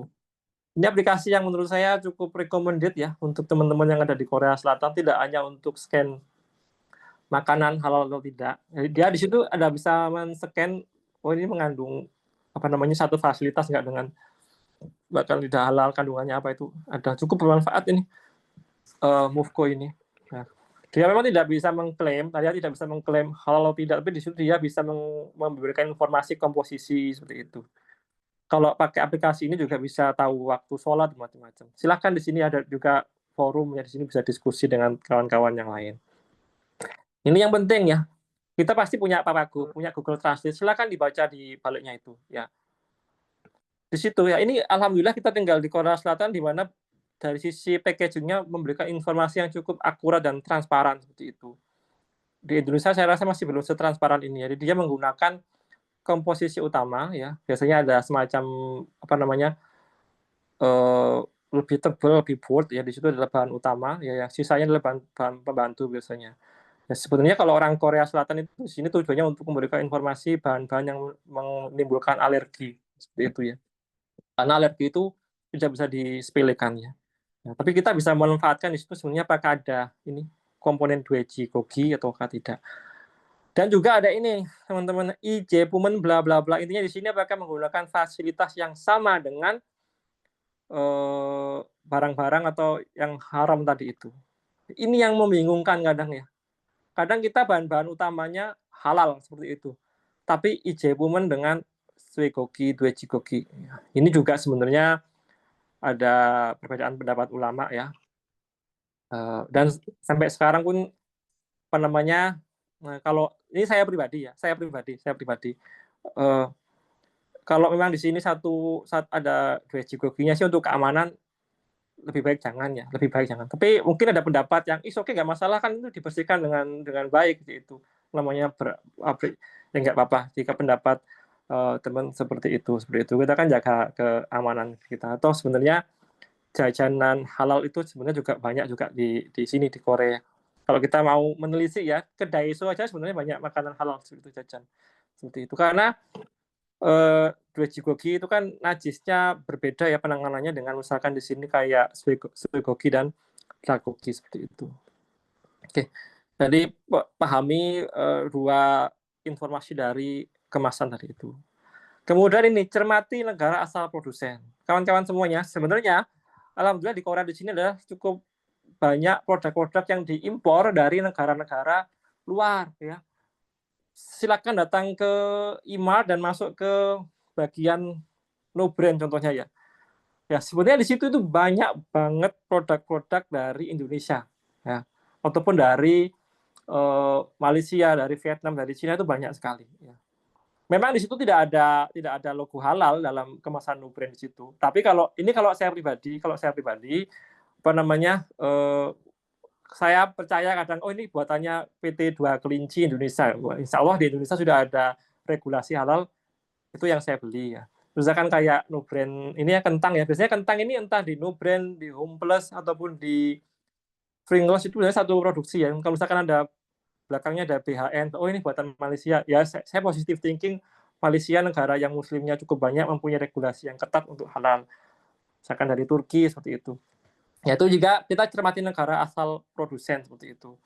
Ini aplikasi yang menurut saya cukup recommended ya untuk teman-teman yang ada di Korea Selatan, tidak hanya untuk scan makanan halal atau tidak. Jadi dia di situ ada bisa men-scan oh ini mengandung apa namanya satu fasilitas nggak dengan bahkan tidak halal kandungannya apa itu ada cukup bermanfaat ini Movco ini. Nah, dia memang tidak bisa mengklaim halal atau tidak, tapi di situ dia bisa memberikan informasi komposisi seperti itu. Kalau pakai aplikasi ini juga bisa tahu waktu sholat macam-macam. Silahkan di sini ada juga forum ya di sini bisa diskusi dengan kawan-kawan yang lain. Ini yang penting ya. Kita pasti punya Papago, punya Google Translate. Silahkan dibaca di baliknya itu ya. di situ ya. Ini alhamdulillah kita tinggal di Korea Selatan di mana dari sisi packagingnya memberikan informasi yang cukup akurat dan transparan seperti itu. Di Indonesia saya rasa masih belum setransparan ini. Jadi dia menggunakan komposisi utama ya. Biasanya ada semacam apa namanya lebih tebal, lebih bold ya. Di situ adalah bahan utama ya. Yang sisanya adalah bahan pembantu biasanya. Ya, sebenarnya kalau orang Korea Selatan itu di sini tujuannya untuk memberikan informasi bahan-bahan yang menimbulkan alergi seperti itu ya. Karena alergi itu tidak bisa disepelekan ya. Nah, tapi kita bisa memanfaatkan di situ sebenarnya apakah ada ini komponen 2G Gogi ataukah tidak. Dan juga ada ini teman-teman IJ Pumen bla bla bla, intinya di sini apakah menggunakan fasilitas yang sama dengan barang-barang atau yang haram tadi itu. Ini yang membingungkan kadang ya. Kadang kita bahan-bahan utamanya halal seperti itu. Tapi IJ Pumen dengan Suegogi, 2G Gogi. Ini juga sebenarnya ada perbedaan pendapat ulama ya. Dan sampai sekarang pun apa namanya, kalau ini saya pribadi kalau memang di sini satu ada 2G Goginya sih untuk keamanan lebih baik jangan ya, lebih baik jangan. Tapi mungkin ada pendapat yang oke nggak masalah kan itu dibersihkan dengan baik itu namanya ya nggak apa-apa jika pendapat teman seperti itu kita kan jaga keamanan kita. Atau sebenarnya jajanan halal itu sebenarnya juga banyak juga di sini di Korea. Kalau kita mau menelisik ya ke Daiso aja sebenarnya banyak makanan halal seperti itu jajan seperti itu karena 2G Gogi itu kan najisnya berbeda ya penanganannya dengan misalkan di sini kayak Suegogi dan Dagogi seperti itu. Oke, jadi pahami dua informasi dari kemasan tadi itu. Kemudian ini cermati negara asal produsen. Kawan-kawan semuanya, sebenarnya alhamdulillah di Korea di sini adalah cukup banyak produk-produk yang diimpor dari negara-negara luar ya. Silakan datang ke Imart dan masuk ke bagian no brand contohnya ya. Ya, sebenarnya di situ itu banyak banget produk-produk dari Indonesia ya. Ataupun dari Malaysia, dari Vietnam, dari Cina itu banyak sekali ya. Memang di situ tidak ada logo halal dalam kemasan no brand di situ. Tapi kalau saya pribadi apa namanya saya percaya kadang ini buatannya PT 2 Kelinci Indonesia. Insya Allah di Indonesia sudah ada regulasi halal, itu yang saya beli ya. Misalkan kayak no brand ini ya kentang ya. Biasanya kentang ini entah di no brand, di Home Plus ataupun di Pringles itu satu produksi ya. Kalau misalkan ada belakangnya ada BHN, ini buatan Malaysia. Ya saya positive thinking Malaysia negara yang muslimnya cukup banyak mempunyai regulasi yang ketat untuk halal. Misalkan dari Turki seperti itu. Ya itu juga kita cermati negara asal produsen seperti itu.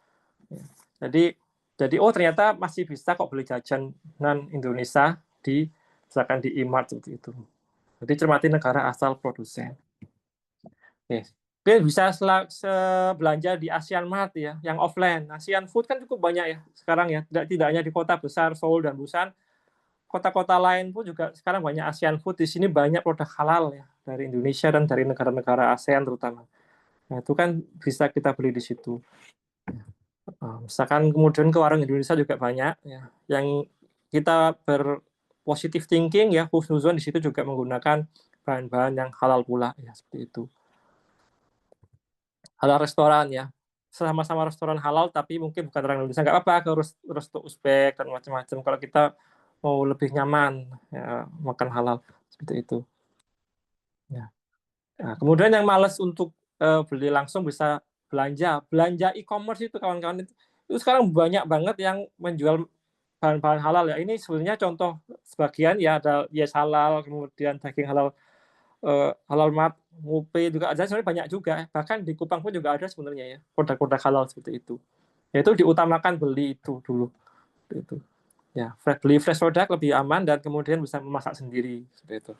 Jadi ternyata masih bisa kok beli jajanan Indonesia misalkan di Imart seperti itu. Jadi cermati negara asal produsen. Oke. Bisa belanja di Asian Mart ya, yang offline. Asian Food kan cukup banyak ya sekarang ya. Tidak hanya di kota besar Seoul dan Busan, kota-kota lain pun juga sekarang banyak Asian Food. Di sini banyak produk halal ya dari Indonesia dan dari negara-negara ASEAN terutama. Nah, itu kan bisa kita beli di situ. Misalkan kemudian ke warung Indonesia juga banyak ya. Yang kita berpositif thinking ya, husnuzon di situ juga menggunakan bahan-bahan yang halal pula ya seperti itu. Halal restoran ya. Sama-sama restoran halal tapi mungkin bukan orang Indonesia, nggak apa-apa ke resto Uzbek dan macam-macam kalau kita mau lebih nyaman ya, makan halal seperti itu. Ya. Nah, kemudian yang malas untuk beli langsung bisa belanja e-commerce itu kawan-kawan itu sekarang banyak banget yang menjual bahan-bahan halal ya. Ini sebenarnya contoh sebagian ya ada Yes Halal, kemudian daging halal halal mart, Ngupe juga ada sebenarnya banyak juga. Bahkan di Kupang pun juga ada sebenarnya ya produk-produk halal seperti itu. Yaitu diutamakan beli itu dulu. Itu. Ya, beli fresh produk lebih aman dan kemudian bisa memasak sendiri seperti itu.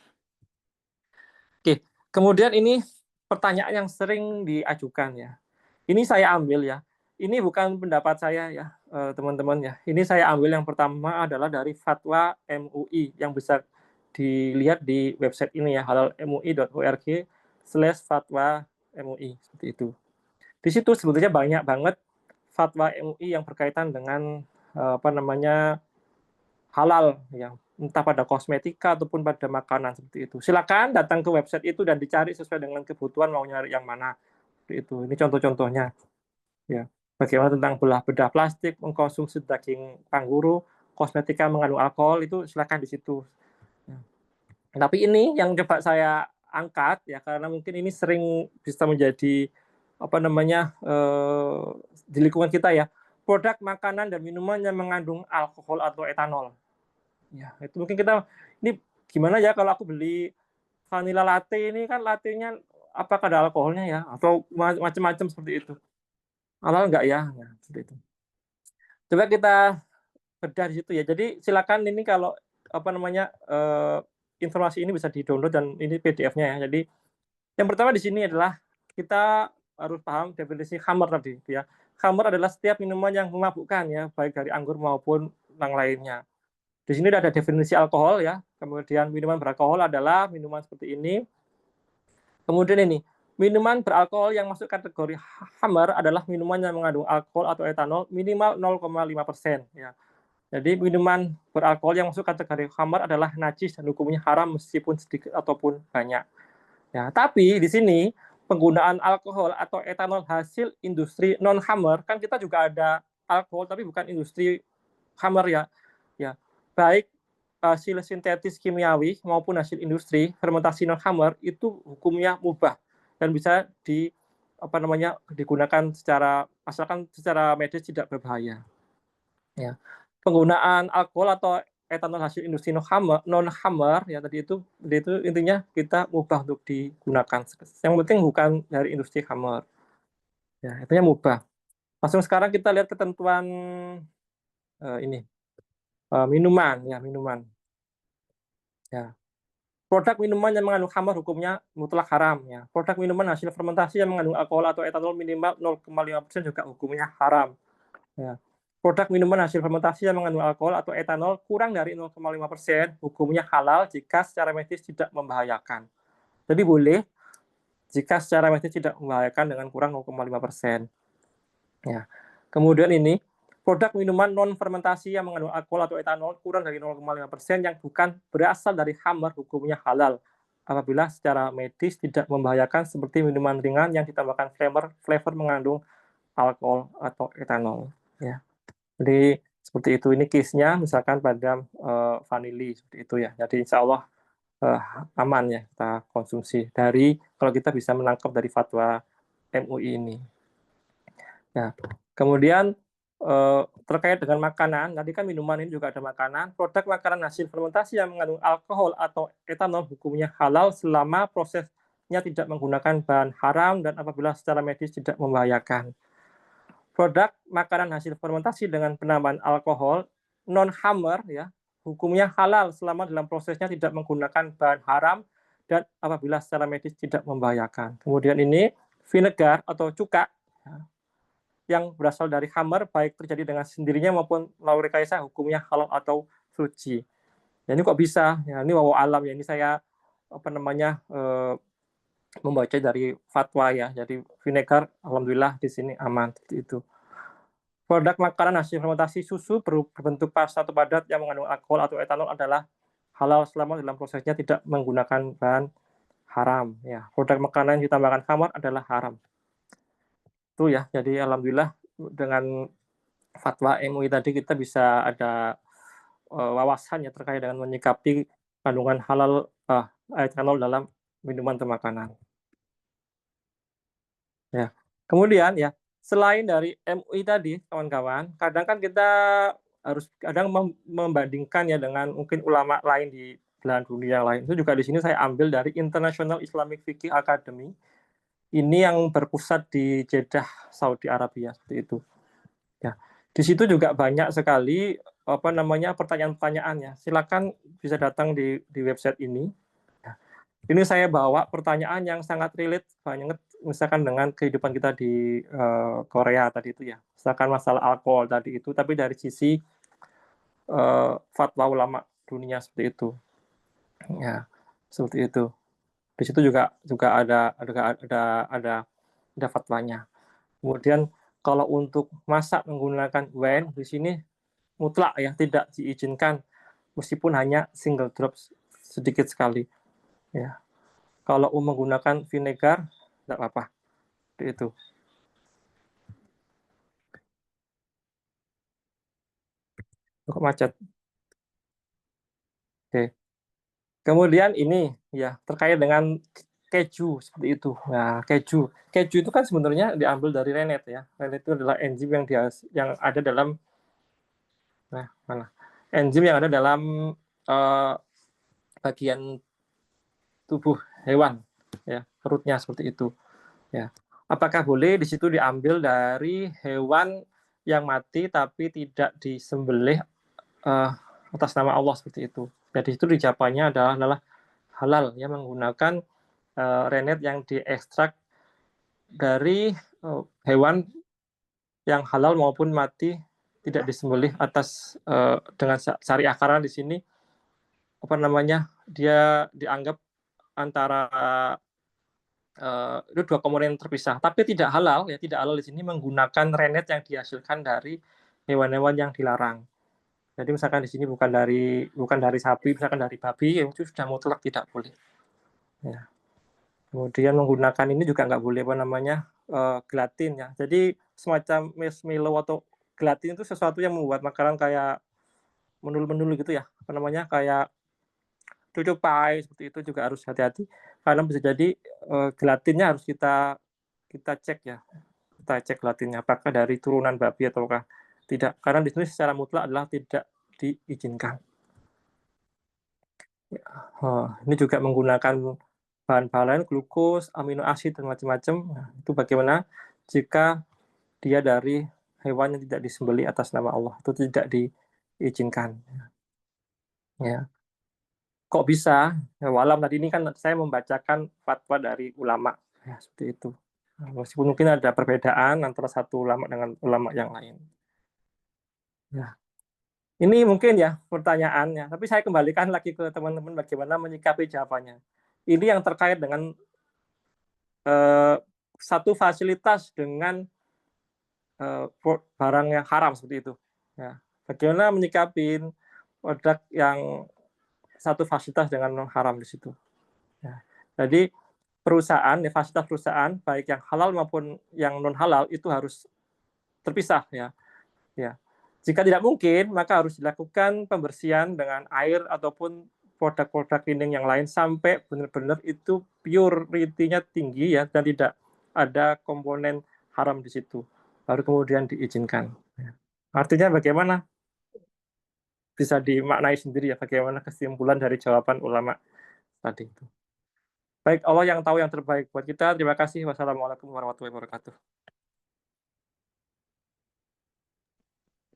Oke, kemudian ini pertanyaan yang sering diajukan ya. Ini saya ambil ya. Ini bukan pendapat saya ya, teman-teman ya. Ini saya ambil yang pertama adalah dari fatwa MUI yang bisa dilihat di website ini ya, halalmui.org/fatwa MUI seperti itu. Di situ sebetulnya banyak banget fatwa MUI yang berkaitan dengan apa namanya halal yang entah pada kosmetika ataupun pada makanan seperti itu. Silakan datang ke website itu dan dicari sesuai dengan kebutuhan mau nyari yang mana. Seperti itu. Ini contoh-contohnya. Ya. Bagaimana tentang bedah plastik, mengkonsumsi daging kanguru, kosmetika mengandung alkohol, itu silakan di situ. Ya. Tapi ini yang coba saya angkat ya karena mungkin ini sering bisa menjadi apa namanya di lingkungan kita ya, produk makanan dan minuman yang mengandung alkohol atau etanol. Ya, itu mungkin kita ini gimana ya kalau aku beli vanilla latte ini kan latte-nya apakah ada alkoholnya ya atau macam-macam seperti itu. Halal enggak ya? Nah, seperti itu. Coba kita bedah di situ ya. Jadi silakan ini kalau apa namanya informasi ini bisa di-download dan ini PDF-nya ya. Jadi yang pertama di sini adalah kita harus paham definisi khamar tadi ya. Khamar adalah setiap minuman yang memabukkan ya, baik dari anggur maupun yang lainnya. Di sini ada definisi alkohol ya. Kemudian minuman beralkohol adalah minuman seperti ini. Kemudian ini, minuman beralkohol yang masuk kategori khamar adalah minuman yang mengandung alkohol atau etanol minimal 0,5% ya. Jadi minuman beralkohol yang masuk kategori khamar adalah najis dan hukumnya haram meskipun sedikit ataupun banyak. Ya, tapi di sini penggunaan alkohol atau etanol hasil industri non khamar kan kita juga ada alkohol tapi bukan industri khamar ya. Ya, baik hasil sintetis kimiawi maupun hasil industri fermentasi non khamar itu hukumnya mubah dan bisa digunakan secara asalkan secara medis tidak berbahaya. Ya. Penggunaan alkohol atau etanol hasil industri non khamar ya tadi itu intinya kita mubah untuk digunakan. Yang penting bukan dari industri khamar. Ya, intinya mubah. Langsung sekarang kita lihat ketentuan ini. Minuman. Ya. Produk minuman yang mengandung khamar hukumnya mutlak haram ya. Produk minuman hasil fermentasi yang mengandung alkohol atau etanol minimal 0,5% juga hukumnya haram. Ya. Produk minuman hasil fermentasi yang mengandung alkohol atau etanol kurang dari 0,5% hukumnya halal jika secara medis tidak membahayakan. Jadi boleh jika secara medis tidak membahayakan dengan kurang 0,5%. Ya. Kemudian ini produk minuman non fermentasi yang mengandung alkohol atau etanol kurang dari 0,5% yang bukan berasal dari khamar hukumnya halal apabila secara medis tidak membahayakan seperti minuman ringan yang ditambahkan flavor mengandung alkohol atau etanol ya. Jadi seperti itu ini case-nya misalkan pada vanili seperti itu ya. Jadi insya Allah aman ya kita konsumsi dari kalau kita bisa menangkap dari fatwa MUI ini. Ya. Kemudian terkait dengan makanan, tadi kan minuman ini juga ada makanan. Produk makanan hasil fermentasi yang mengandung alkohol atau etanol hukumnya halal selama prosesnya tidak menggunakan bahan haram dan apabila secara medis tidak membahayakan. Produk makanan hasil fermentasi dengan penambahan alkohol non khamar ya hukumnya halal selama dalam prosesnya tidak menggunakan bahan haram dan apabila secara medis tidak membahayakan. Kemudian ini vinegar atau cuka ya, yang berasal dari khamar baik terjadi dengan sendirinya maupun melalui rekayasa hukumnya halal atau suci. Ya, ini kok bisa? Ya, ini wallahu alam ya. Ini saya membaca dari fatwa ya. Jadi vinegar alhamdulillah di sini aman seperti itu. Produk makanan hasil fermentasi susu berbentuk pasta atau padat yang mengandung alkohol atau etanol adalah halal selama dalam prosesnya tidak menggunakan bahan haram ya. Produk makanan yang ditambahkan khamar adalah haram. Itu ya. Jadi alhamdulillah dengan fatwa MUI tadi kita bisa ada wawasan ya terkait dengan menyikapi kandungan halal etanol dalam minuman atau makanan. Ya. Kemudian ya, selain dari MUI tadi kawan-kawan, kadang kan kita harus kadang membandingkan ya dengan mungkin ulama lain di belahan dunia lain. Itu juga di sini saya ambil dari International Islamic Fiqh Academy. Ini yang berpusat di Jeddah, Saudi Arabia seperti itu. Ya, di situ juga banyak sekali pertanyaan-pertanyaan ya. Silakan bisa datang di website ini. Ya. Ini saya bawa pertanyaan yang sangat relate banget misalkan dengan kehidupan kita di Korea tadi itu ya. Misalkan masalah alkohol tadi itu, tapi dari sisi fatwa ulama dunia seperti itu. Ya, seperti itu. Di situ juga ada fatwanya. Kemudian kalau untuk masak menggunakan wine di sini mutlak ya tidak diizinkan meskipun hanya single drops sedikit sekali. Ya, kalau menggunakan vinegar tidak apa-apa. Itu. Kok macet? Oke. Kemudian ini ya terkait dengan keju seperti itu. Nah, keju itu kan sebenarnya diambil dari rennet ya. Rennet itu adalah enzim yang ada dalam enzim yang ada dalam bagian tubuh hewan ya, perutnya seperti itu ya. Apakah boleh di situ diambil dari hewan yang mati tapi tidak disembelih atas nama Allah seperti itu. Jadi itu jawabannya adalah halal ya, menggunakan rennet yang diekstrak dari hewan yang halal maupun mati tidak disembelih atas dengan syariah, karena di sini apa namanya, dia dianggap antara itu dua komponen terpisah, tapi tidak halal ya, tidak halal di sini menggunakan rennet yang dihasilkan dari hewan-hewan yang dilarang. Jadi misalkan di sini bukan dari sapi, misalkan dari babi, ya itu sudah mutlak tidak boleh. Ya. Kemudian menggunakan ini juga nggak boleh apa namanya gelatin ya. Jadi semacam marshmallow atau gelatin itu sesuatu yang membuat makanan kayak menul-menul gitu ya. Apa namanya, kayak cucuk pie seperti itu juga harus hati-hati karena bisa jadi gelatinnya harus kita cek ya. Kita cek gelatinnya apakah dari turunan babi ataukah tidak. Karena di sini secara mutlak adalah tidak diizinkan. Ini juga menggunakan bahan-bahan lain, glukos, amino asid, dan macam-macam. Nah, itu bagaimana jika dia dari hewan yang tidak disembelih atas nama Allah, itu tidak diizinkan. Ya. Kok bisa? Ya, walam tadi ini kan saya membacakan fatwa dari ulama, ya, seperti itu. Nah, meskipun mungkin ada perbedaan antara satu ulama dengan ulama yang lain. Ya. Ini mungkin ya pertanyaannya, tapi saya kembalikan lagi ke teman-teman bagaimana menyikapi jawabannya. Ini yang terkait dengan satu fasilitas dengan barang yang haram seperti itu. Ya. Bagaimana menyikapi produk yang satu fasilitas dengan non haram di situ. Ya. Jadi perusahaan, fasilitas perusahaan baik yang halal maupun yang non halal itu harus terpisah ya. Ya. Jika tidak mungkin, maka harus dilakukan pembersihan dengan air ataupun produk-produk cleaning yang lain sampai benar-benar itu purity-nya tinggi ya, dan tidak ada komponen haram di situ. Baru kemudian diizinkan. Artinya bagaimana? Bisa dimaknai sendiri ya, bagaimana kesimpulan dari jawaban ulama tadi itu. Baik, Allah yang tahu yang terbaik buat kita. Terima kasih. Wassalamualaikum warahmatullahi wabarakatuh.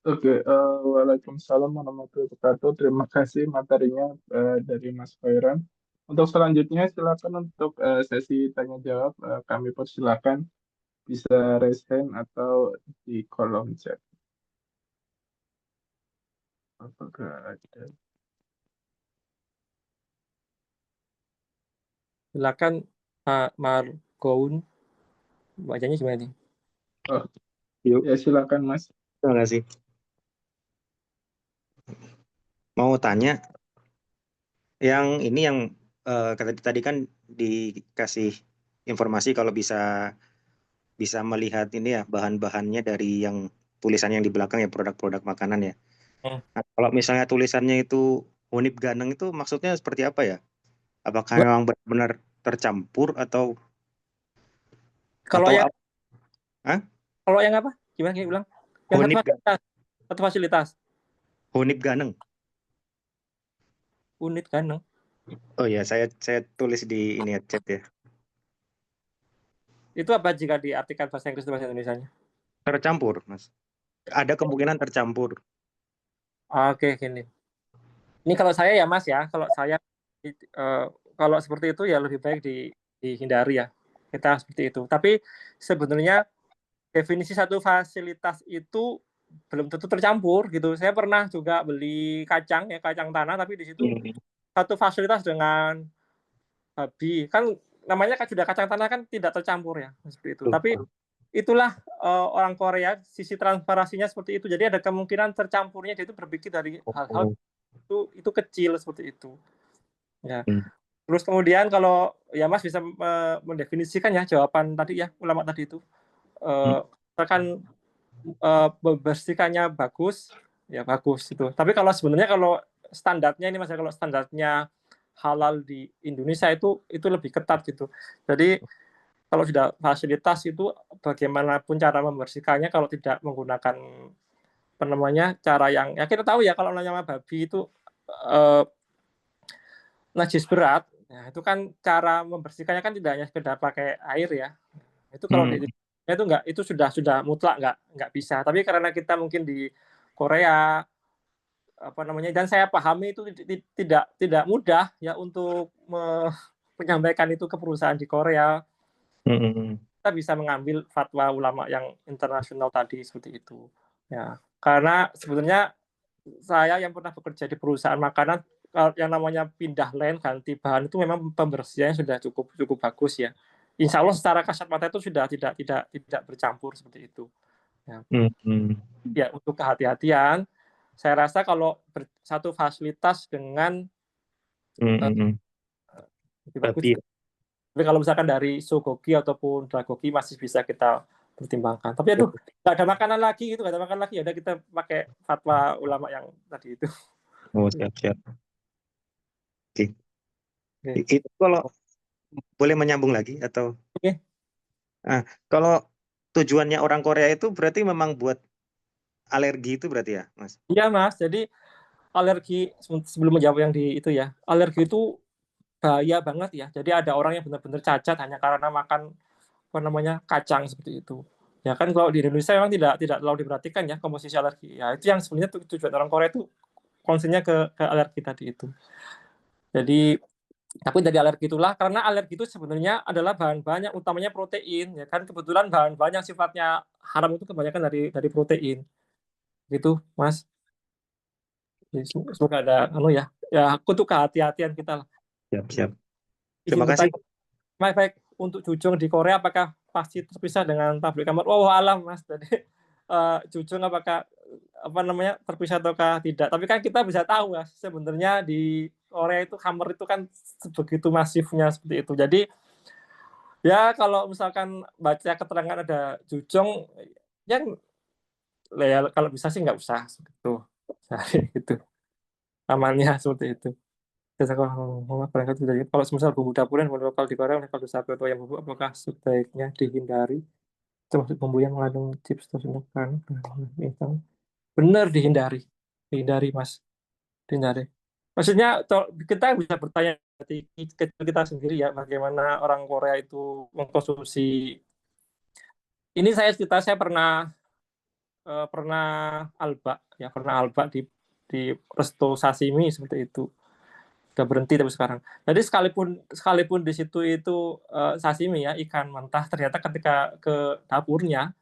Oke, waalaikumsalam warahmatullahi wabarakatuh. Terima kasih materinya dari Mas Khairan. Untuk selanjutnya silakan untuk sesi tanya jawab. Kami persilakan bisa raise hand atau di kolom chat. Apakah ada? Silakan Pak Margoun. Bacanya gimana nih? Oh, Yuk, ya silakan Mas. terima kasih. Mau tanya, yang ini yang tadi kan dikasih informasi kalau bisa melihat ini ya bahan-bahannya dari yang tulisan yang di belakang ya, produk-produk makanan ya. Nah, kalau misalnya tulisannya itu Honip Ganeng itu maksudnya seperti apa ya? Apakah memang benar-benar tercampur atau Kalau yang apa? Hah? kalau yang apa? Gimana ulang? Yang satu fasilitas. Honip Ganeng. Unit Ganeng. Oh ya, saya tulis di ini ya, chat ya. Itu apa jika diartikan bahasa Inggris dan bahasa Indonesianya? Tercampur, Mas. Ada kemungkinan tercampur. Oke, gini. Ini kalau saya ya Mas ya, kalau saya kalau seperti itu ya lebih baik dihindari ya. Kita seperti itu. Tapi sebenarnya definisi satu fasilitas itu belum tentu tercampur gitu. Saya pernah juga beli kacang tanah, tapi di situ satu fasilitas dengan babi. Kan namanya sudah kacang tanah kan tidak tercampur ya, seperti itu. Tapi itulah orang Korea, sisi transparansinya seperti itu. Jadi ada kemungkinan tercampurnya, dia itu berpikir dari hal-hal itu kecil seperti itu. Ya. Hmm. Terus kemudian kalau ya Mas bisa mendefinisikan ya jawaban tadi ya ulama tadi itu, misalkan bersihkannya bagus, ya bagus itu. Tapi kalau sebenarnya kalau standarnya ini Mas, kalau standarnya halal di Indonesia itu lebih ketat gitu. Jadi kalau sudah fasilitas itu bagaimanapun cara membersihkannya kalau tidak menggunakan apa namanya cara yang ya kita tahu ya kalau namanya babi itu najis berat, nah itu kan cara membersihkannya kan tidak hanya sekedar pakai air ya. Itu kalau di itu enggak, itu sudah mutlak enggak bisa. Tapi karena kita mungkin di Korea apa namanya dan saya pahami itu tidak mudah ya untuk menyampaikan itu ke perusahaan di Korea. Kita bisa mengambil fatwa ulama yang internasional tadi seperti itu. Ya, karena sebenarnya saya yang pernah bekerja di perusahaan makanan yang namanya pindah line ganti bahan itu memang pembersihannya sudah cukup bagus ya. Insya Allah secara kasat mata itu sudah tidak bercampur seperti itu. Ya, ya untuk kehati-hatian, saya rasa kalau satu fasilitas dengan lebih bagus. Tapi kalau misalkan dari Sogogi ataupun Dragogi masih bisa kita pertimbangkan. Tapi aduh, nggak ada makanan lagi gitu, nggak ada makanan lagi. Ya udah kita pakai fatwa ulama yang tadi itu. Oh, siap. Oke. Itu kalau boleh menyambung lagi atau? Oke. Nah, kalau tujuannya orang Korea itu berarti memang buat alergi itu berarti ya, Mas? Iya, Mas. Jadi alergi sebelum menjawab yang di itu ya, alergi itu bahaya banget ya. Jadi ada orang yang benar-benar cacat hanya karena makan apa namanya kacang seperti itu. Ya kan kalau di Indonesia memang tidak terlalu diperhatikan ya komposisi alergi. Ya itu yang sebenarnya tujuan orang Korea itu konsennya ke alergi tadi itu. Jadi tapi dari alergi itulah karena alergi itu sebenarnya adalah bahan-bahan yang utamanya protein ya kan kebetulan bahan-bahan yang sifatnya haram itu kebanyakan dari protein. Gitu, Mas. Semoga ada ya aku tuh kehati-hatian kita lah. Siap. Izin Terima kasih. Baik untuk Jujung di Korea apakah pasti terpisah dengan pabrik kamar? Alam Mas. Jadi Jujung apakah apa namanya terpisah ataukah tidak? Tapi kan kita bisa tahu ya sebenarnya di Korea itu kamar itu kan sebegitu masifnya seperti itu. Jadi ya kalau misalkan baca keterangan ada Jujung yang ya kalau bisa sih nggak usah gitu. Gitu. Amannya seperti itu. Kalau semisal bumbu dapur yang lokal digoreng oleh kaldu sapi atau ayam bubuk, apakah sebaiknya dihindari? Termasuk bumbu yang mengandung chips atau kan? Benar dihindari, Mas, dihindari. Maksudnya kita bisa bertanya di kecil kita sendiri ya, bagaimana orang Korea itu mengkonsumsi. Ini saya pernah alba di resto sashimi seperti itu. Udah berhenti tapi sekarang. Jadi sekalipun di situ itu sashimi ya ikan mentah, ternyata ketika ke dapurnya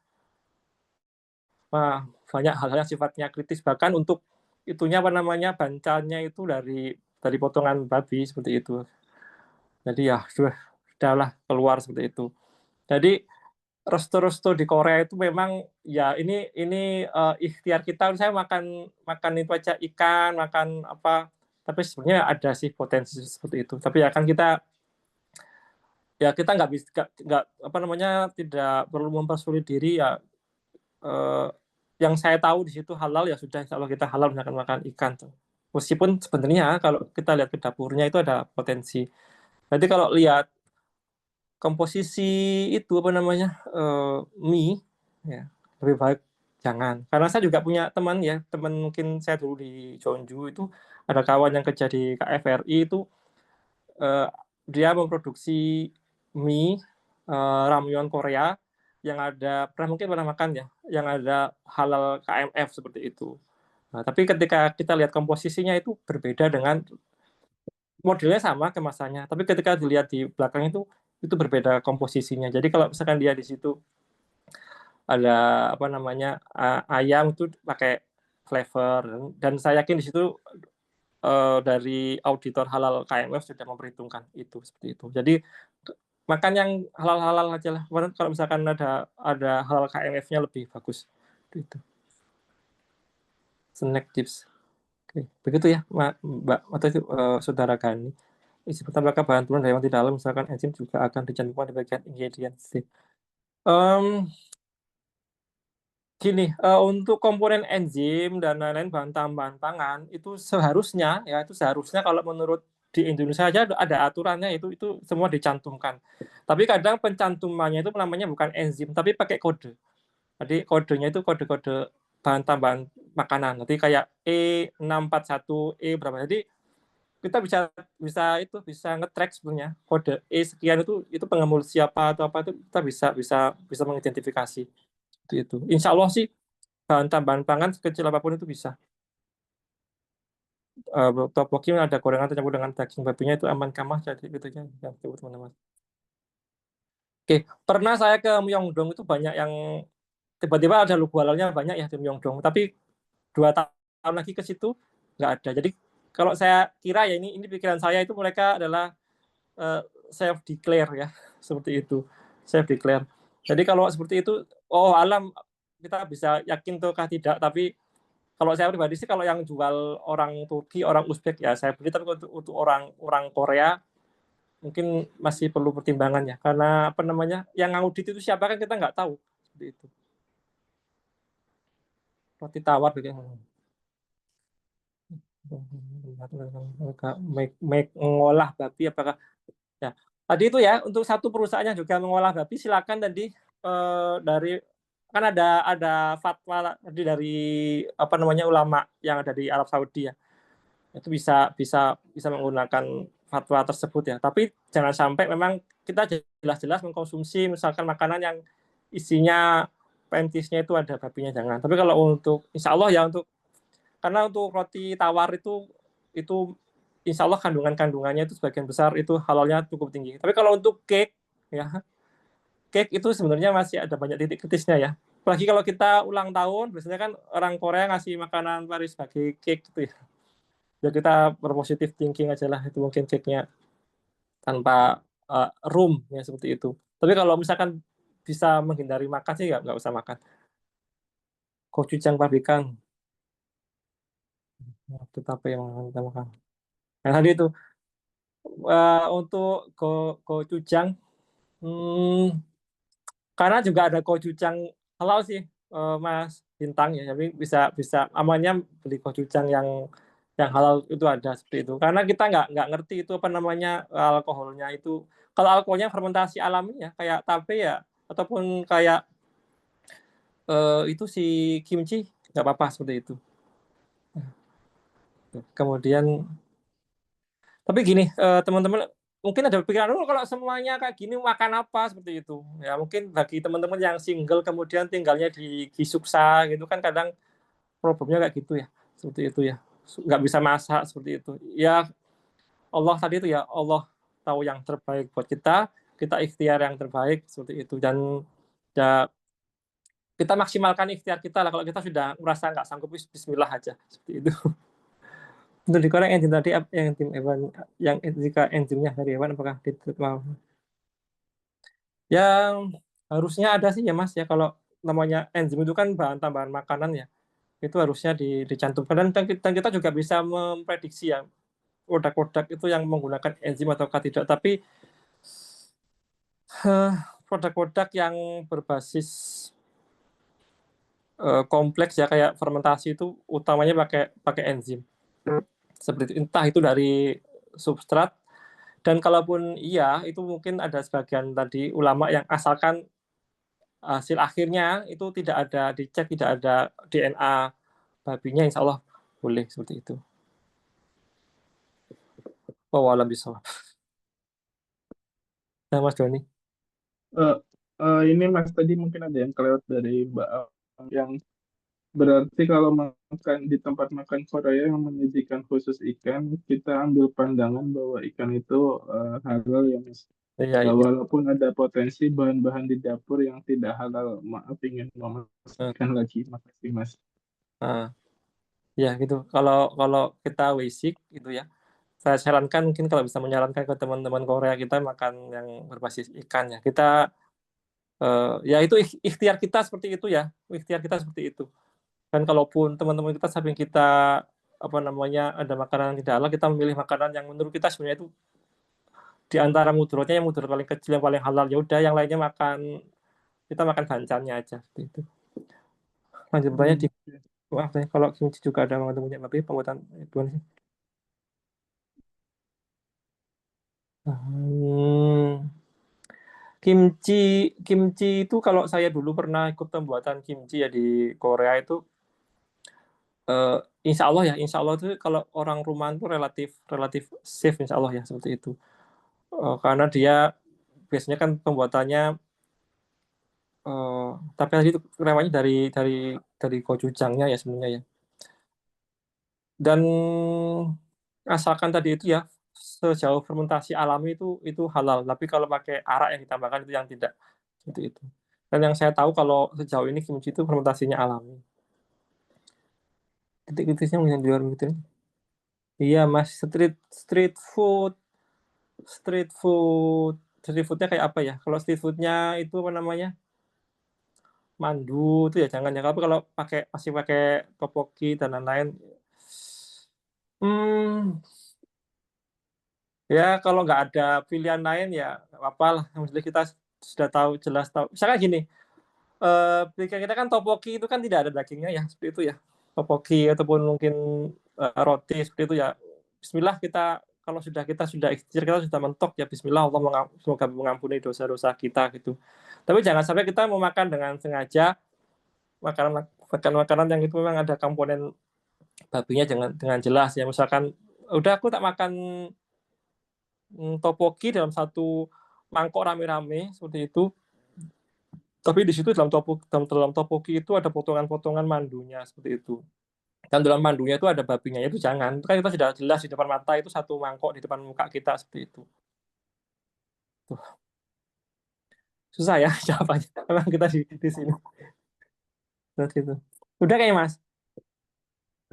banyak hal-hal yang sifatnya kritis bahkan untuk itunya apa namanya bancanya itu dari potongan babi seperti itu. Jadi ya sudahlah keluar seperti itu. Jadi resto-resto di Korea itu memang ya ini ikhtiar kita saya makan itu aja ikan makan apa tapi sebenarnya ada sih potensi seperti itu tapi ya kan kita nggak bisa nggak apa namanya tidak perlu mempersulit diri ya yang saya tahu di situ halal ya sudah kalau kita halal makan ikan tuh meskipun sebenarnya kalau kita lihat ke dapurnya itu ada potensi nanti kalau lihat komposisi itu apa namanya mie ya lebih baik jangan karena saya juga punya teman mungkin saya dulu di Jeonju itu ada kawan yang kerja di KFRI itu dia memproduksi mie ramyeon Korea yang ada mungkin pernah makan ya yang ada halal KMF seperti itu. Nah, tapi ketika kita lihat komposisinya itu berbeda dengan modelnya sama kemasannya, tapi ketika dilihat di belakang itu berbeda komposisinya. Jadi kalau misalkan dia di situ ada apa namanya ayam itu pakai flavor dan saya yakin di situ dari auditor halal KMF sudah memperhitungkan itu seperti itu. Jadi makan yang halal-halal aja lah. Kalau misalkan ada halal KMF-nya lebih bagus. Itu. Snack tips. Oke, begitu ya, Mbak, atau itu Saudara Gani. Isi pertama, apakah bahan turunan hewan di dalam, misalkan enzim juga akan dicantumkan di bagian ingredients. Gini, untuk komponen enzim dan lain-lain bahan tambahan pangan itu seharusnya kalau menurut di Indonesia aja ada aturannya itu semua dicantumkan. Tapi kadang pencantumannya itu namanya bukan enzim tapi pakai kode. Jadi kodenya itu kode-kode bahan tambahan makanan. Nanti kayak E641 E berapa. Jadi kita bisa nge-track sebenarnya kode E sekian itu pengemul siapa atau apa itu kita bisa mengidentifikasi itu. Insya Allah sih bahan tambahan pangan sekecil apapun itu bisa. Tteokbokki ada gorengan tercampur dengan daging babinya itu aman kamah jadi gitu ya teman-teman. Oke, pernah saya ke Myeongdong itu banyak yang tiba-tiba ada jualannya banyak ya di Myeongdong, tapi 2 tahun lagi ke situ nggak ada. Jadi kalau saya kira ya ini pikiran saya itu mereka adalah self declare ya seperti itu, self declare. Jadi kalau seperti itu, oh alam kita bisa yakin tuh tidak, tapi kalau saya pribadi sih kalau yang jual orang Turki, orang Uzbek ya saya beli, tapi untuk orang Korea mungkin masih perlu pertimbangan ya, karena apa namanya yang ngaudit itu siapa kan kita nggak tahu seperti itu. Roti tawar bagaimana? Mengolah babi apakah ya tadi itu ya untuk satu perusahaan yang juga mengolah babi silakan tadi dari kan ada fatwa tadi dari apa namanya ulama yang ada di Arab Saudi ya itu bisa menggunakan fatwa tersebut ya tapi jangan sampai memang kita jelas-jelas mengkonsumsi misalkan makanan yang isinya pentisnya itu ada babinya jangan tapi kalau untuk insya Allah ya karena untuk roti tawar itu insya Allah kandungannya itu sebagian besar itu halalnya cukup tinggi. Tapi kalau untuk cake itu sebenarnya masih ada banyak titik kritisnya ya. Apalagi kalau kita ulang tahun, biasanya kan orang Korea ngasih makanan Paris sebagai cake gitu ya. Ya kita berpositif thinking aja lah itu mungkin cake-nya tanpa room ya seperti itu. Tapi kalau misalkan bisa menghindari makan sih nggak usah makan. Gochujang pabrikan. Tapi yang kita makan. Nah tadi itu untuk gochujang karena juga ada gochujang halal sih Mas Bintang ya tapi bisa amannya beli gochujang yang halal itu ada seperti itu karena kita nggak ngerti itu apa namanya alkoholnya itu kalau alkoholnya fermentasi alami ya kayak tape ya ataupun kayak itu si kimchi nggak apa-apa seperti itu kemudian tapi gini teman-teman mungkin ada pikiran kalau semuanya kayak gini makan apa seperti itu ya mungkin bagi teman-teman yang single kemudian tinggalnya di Gisuksa gitu kan kadang problemnya kayak gitu ya seperti itu ya nggak bisa masak seperti itu ya Allah tadi itu ya Allah tahu yang terbaik buat kita ikhtiar yang terbaik seperti itu dan ya kita maksimalkan ikhtiar kita lah kalau kita sudah merasa nggak sanggup Bismillah aja seperti itu. Untuk dikoreng enzim tadi yang enzim hewan yang jika enzimnya dari hewan apakah mau? Yang harusnya ada sih ya Mas ya kalau namanya enzim itu kan bahan tambahan makanan ya. Itu harusnya dicantumkan dan kita juga bisa memprediksi ya produk-produk itu yang menggunakan enzim ataukah tidak. Tapi produk-produk yang berbasis kompleks ya kayak fermentasi itu utamanya pakai enzim. Seperti itu. Entah itu dari substrat dan kalaupun iya itu mungkin ada sebagian tadi ulama yang asalkan hasil akhirnya itu tidak ada dicek tidak ada DNA babinya insya Allah boleh seperti itu. Wallahualam bishawab. Nah, Mas Doni. Ini Mas tadi mungkin ada yang kelewat dari Mbak Ang, yang berarti kalau makan di tempat makan Korea yang menyajikan khusus ikan, kita ambil pandangan bahwa ikan itu halal ya Mas. Iya, iya. Walaupun ada potensi bahan-bahan di dapur yang tidak halal, maaf ingin memastikan lagi, makasih Mas. Ya gitu. Kalau kita basic gitu ya, saya sarankan mungkin kalau bisa menyarankan ke teman-teman Korea kita makan yang berbasis ikan ya. Kita ya itu ikhtiar kita seperti itu ya, ikhtiar kita seperti itu. Dan kalaupun teman-teman kita samping kita apa namanya, ada makanan yang tidak halal, kita memilih makanan yang menurut kita sebenarnya itu di antara mudorotnya yang mudorot paling kecil yang paling halal, ya udah yang lainnya kita makan gancannya aja seperti itu. Lanjut bertanya di maaf ya, kalau kimchi juga ada mengandung minyak babi pembuatan gimana sih? Kimchi itu kalau saya dulu pernah ikut pembuatan kimchi ya di Korea itu, insya Allah itu kalau orang rumah itu relatif relatif safe insya Allah ya seperti itu. Karena dia biasanya kan pembuatannya, tapi tadi itu rewanya dari gochujangnya ya sebenarnya ya. Dan asalkan tadi itu ya sejauh fermentasi alami itu halal. Tapi kalau pakai arak yang ditambahkan itu yang tidak seperti itu. Dan yang saya tahu kalau sejauh ini kimchi itu fermentasinya alami. Titik-titiknya yang di luar gitu. Iya mas, street food, street food, street foodnya kayak apa ya? Kalau street foodnya itu apa namanya? Mandu itu ya jangan ya. Tapi kalau masih pakai topoki dan lain-lain, hmm, ya kalau nggak ada pilihan lain ya nggak apa-apa lah. Yang penting kita sudah tahu jelas tahu. Misalkan gini, pilihan kita kan topoki itu kan tidak ada dagingnya ya seperti itu ya. Topoki ataupun mungkin roti seperti itu ya. Bismillah kita kalau kita sudah ikhtiar, kita sudah mentok ya Bismillah, Allah semoga mengampuni dosa-dosa kita gitu. Tapi jangan sampai kita mau makan dengan sengaja makanan yang itu memang ada komponen babinya dengan jelas ya. Misalkan udah aku tak makan topoki dalam satu mangkok rame-rame seperti itu, tapi di situ dalam topoki itu ada potongan-potongan mandunya seperti itu. Dan dalam mandunya itu ada babinya, itu jangan. Itu kan kita sudah jelas di depan mata itu satu mangkok di depan muka kita seperti itu. Tuh. Susah ya jawabannya. Memang kita di sini. Seperti itu. Udah kayaknya Mas.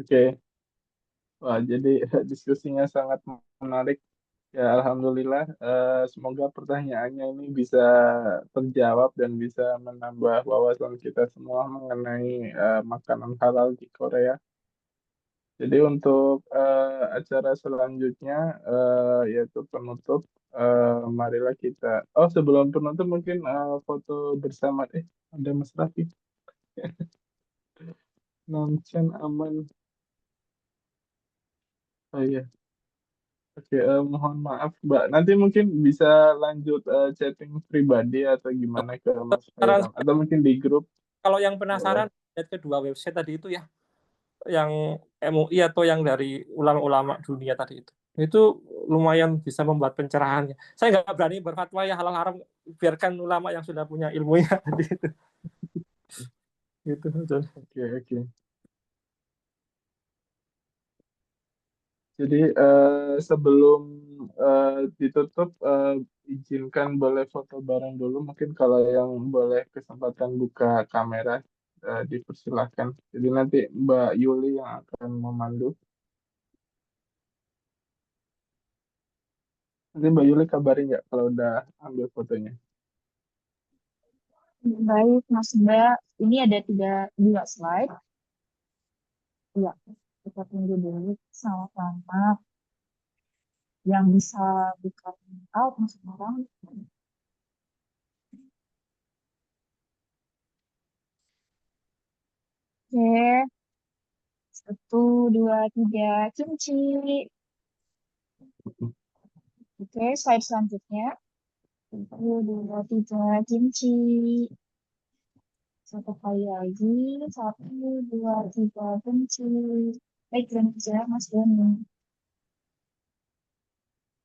Oke. Wah, jadi diskusinya sangat menarik. Ya, alhamdulillah. Semoga pertanyaannya ini bisa terjawab dan bisa menambah wawasan kita semua mengenai makanan halal di Korea. Jadi untuk acara selanjutnya yaitu penutup, marilah kita. Oh, sebelum penutup mungkin foto bersama. Ada Mas Raffi. Nonsen aman. Oh iya. Oke, mohon maaf, Mbak. Nanti mungkin bisa lanjut chatting pribadi atau gimana ke Mas Saran Khairam. Atau mungkin di grup, kalau yang boleh. penasaran lihat kedua website tadi itu ya, yang MUI atau yang dari ulama-ulama dunia tadi itu. Itu lumayan bisa membuat pencerahannya. Saya nggak berani berfatwa ya halal haram, biarkan ulama yang sudah punya ilmunya tadi itu. Gitu, betul. Oke, oke. Jadi sebelum ditutup, izinkan boleh foto bareng dulu. Mungkin kalau yang boleh kesempatan buka kamera, dipersilahkan. Jadi nanti Mbak Yuli yang akan memandu. Nanti Mbak Yuli kabarin ya kalau udah ambil fotonya. Baik, Mas Mbak. Ini ada dua slide. Ya, kita tunggu dulu sama-sama. Yang bisa buka out Mas sekarang. Oke, 1, 2, 3, kimchi. Oke, slide selanjutnya. 1, 2, 3, kimchi. Satu kali lagi. 1, 2, 3, kimchi. Baik, dan bisa Mas Doni.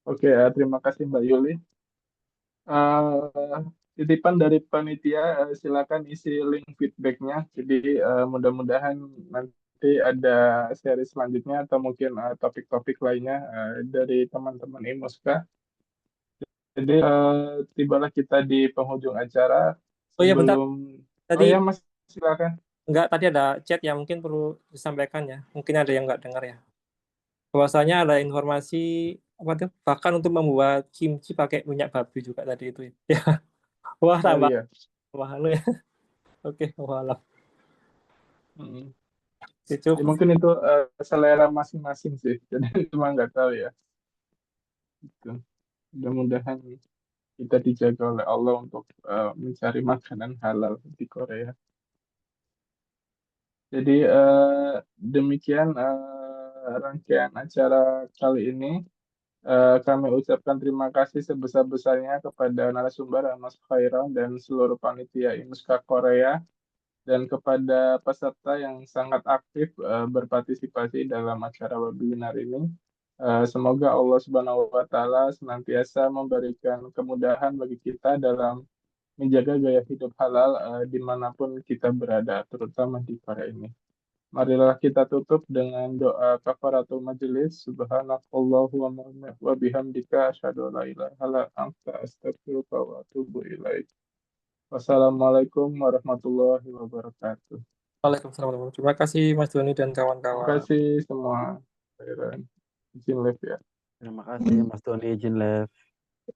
Oke, terima kasih Mbak Yuli. Eh, Titipan dari panitia, silakan isi link feedbacknya. Jadi mudah-mudahan nanti ada seri selanjutnya atau mungkin topik-topik lainnya dari teman-teman IMUSKA. Jadi tibalah kita di penghujung acara. Oh iya bentar, Sebelum, oh tadi ya Mas, silakan. enggak, tadi ada chat yang mungkin perlu disampaikan ya. Mungkin ada yang nggak dengar ya. Bahwasanya ada informasi apa tuh bahkan untuk membuat kimchi pakai minyak babi juga tadi itu ya. Ya. Wah, Oh tambah iya. wah lu ya. Oke, wah. Mm-mm. Itu Ya, mungkin itu selera masing-masing sih. Jadi cuma nggak tahu ya. Gitu. Mudah-mudahan kita dijaga oleh Allah untuk mencari makanan halal di Korea. Jadi demikian rangkaian acara kali ini. Kami ucapkan terima kasih sebesar-besarnya kepada narasumber Mas Khairon dan seluruh panitia Imuska Korea dan kepada peserta yang sangat aktif berpartisipasi dalam acara webinar ini. Semoga Allah Subhanahu wa Ta'ala senantiasa memberikan kemudahan bagi kita dalam menjaga gaya hidup halal dimanapun kita berada, terutama di Korea ini. Marilah kita tutup dengan doa kafaratul majelis. Subhanakallahumma wa bihamdika asyhadu an la ilaha illa anta astaghfiruka wa atubu ilaik. Wassalamualaikum warahmatullahi wabarakatuh. Waalaikumsalam. Terima kasih Mas Doni dan Terima kawan-kawan. kasih semua. Izin live ya. Terima kasih Mas Doni, izin live.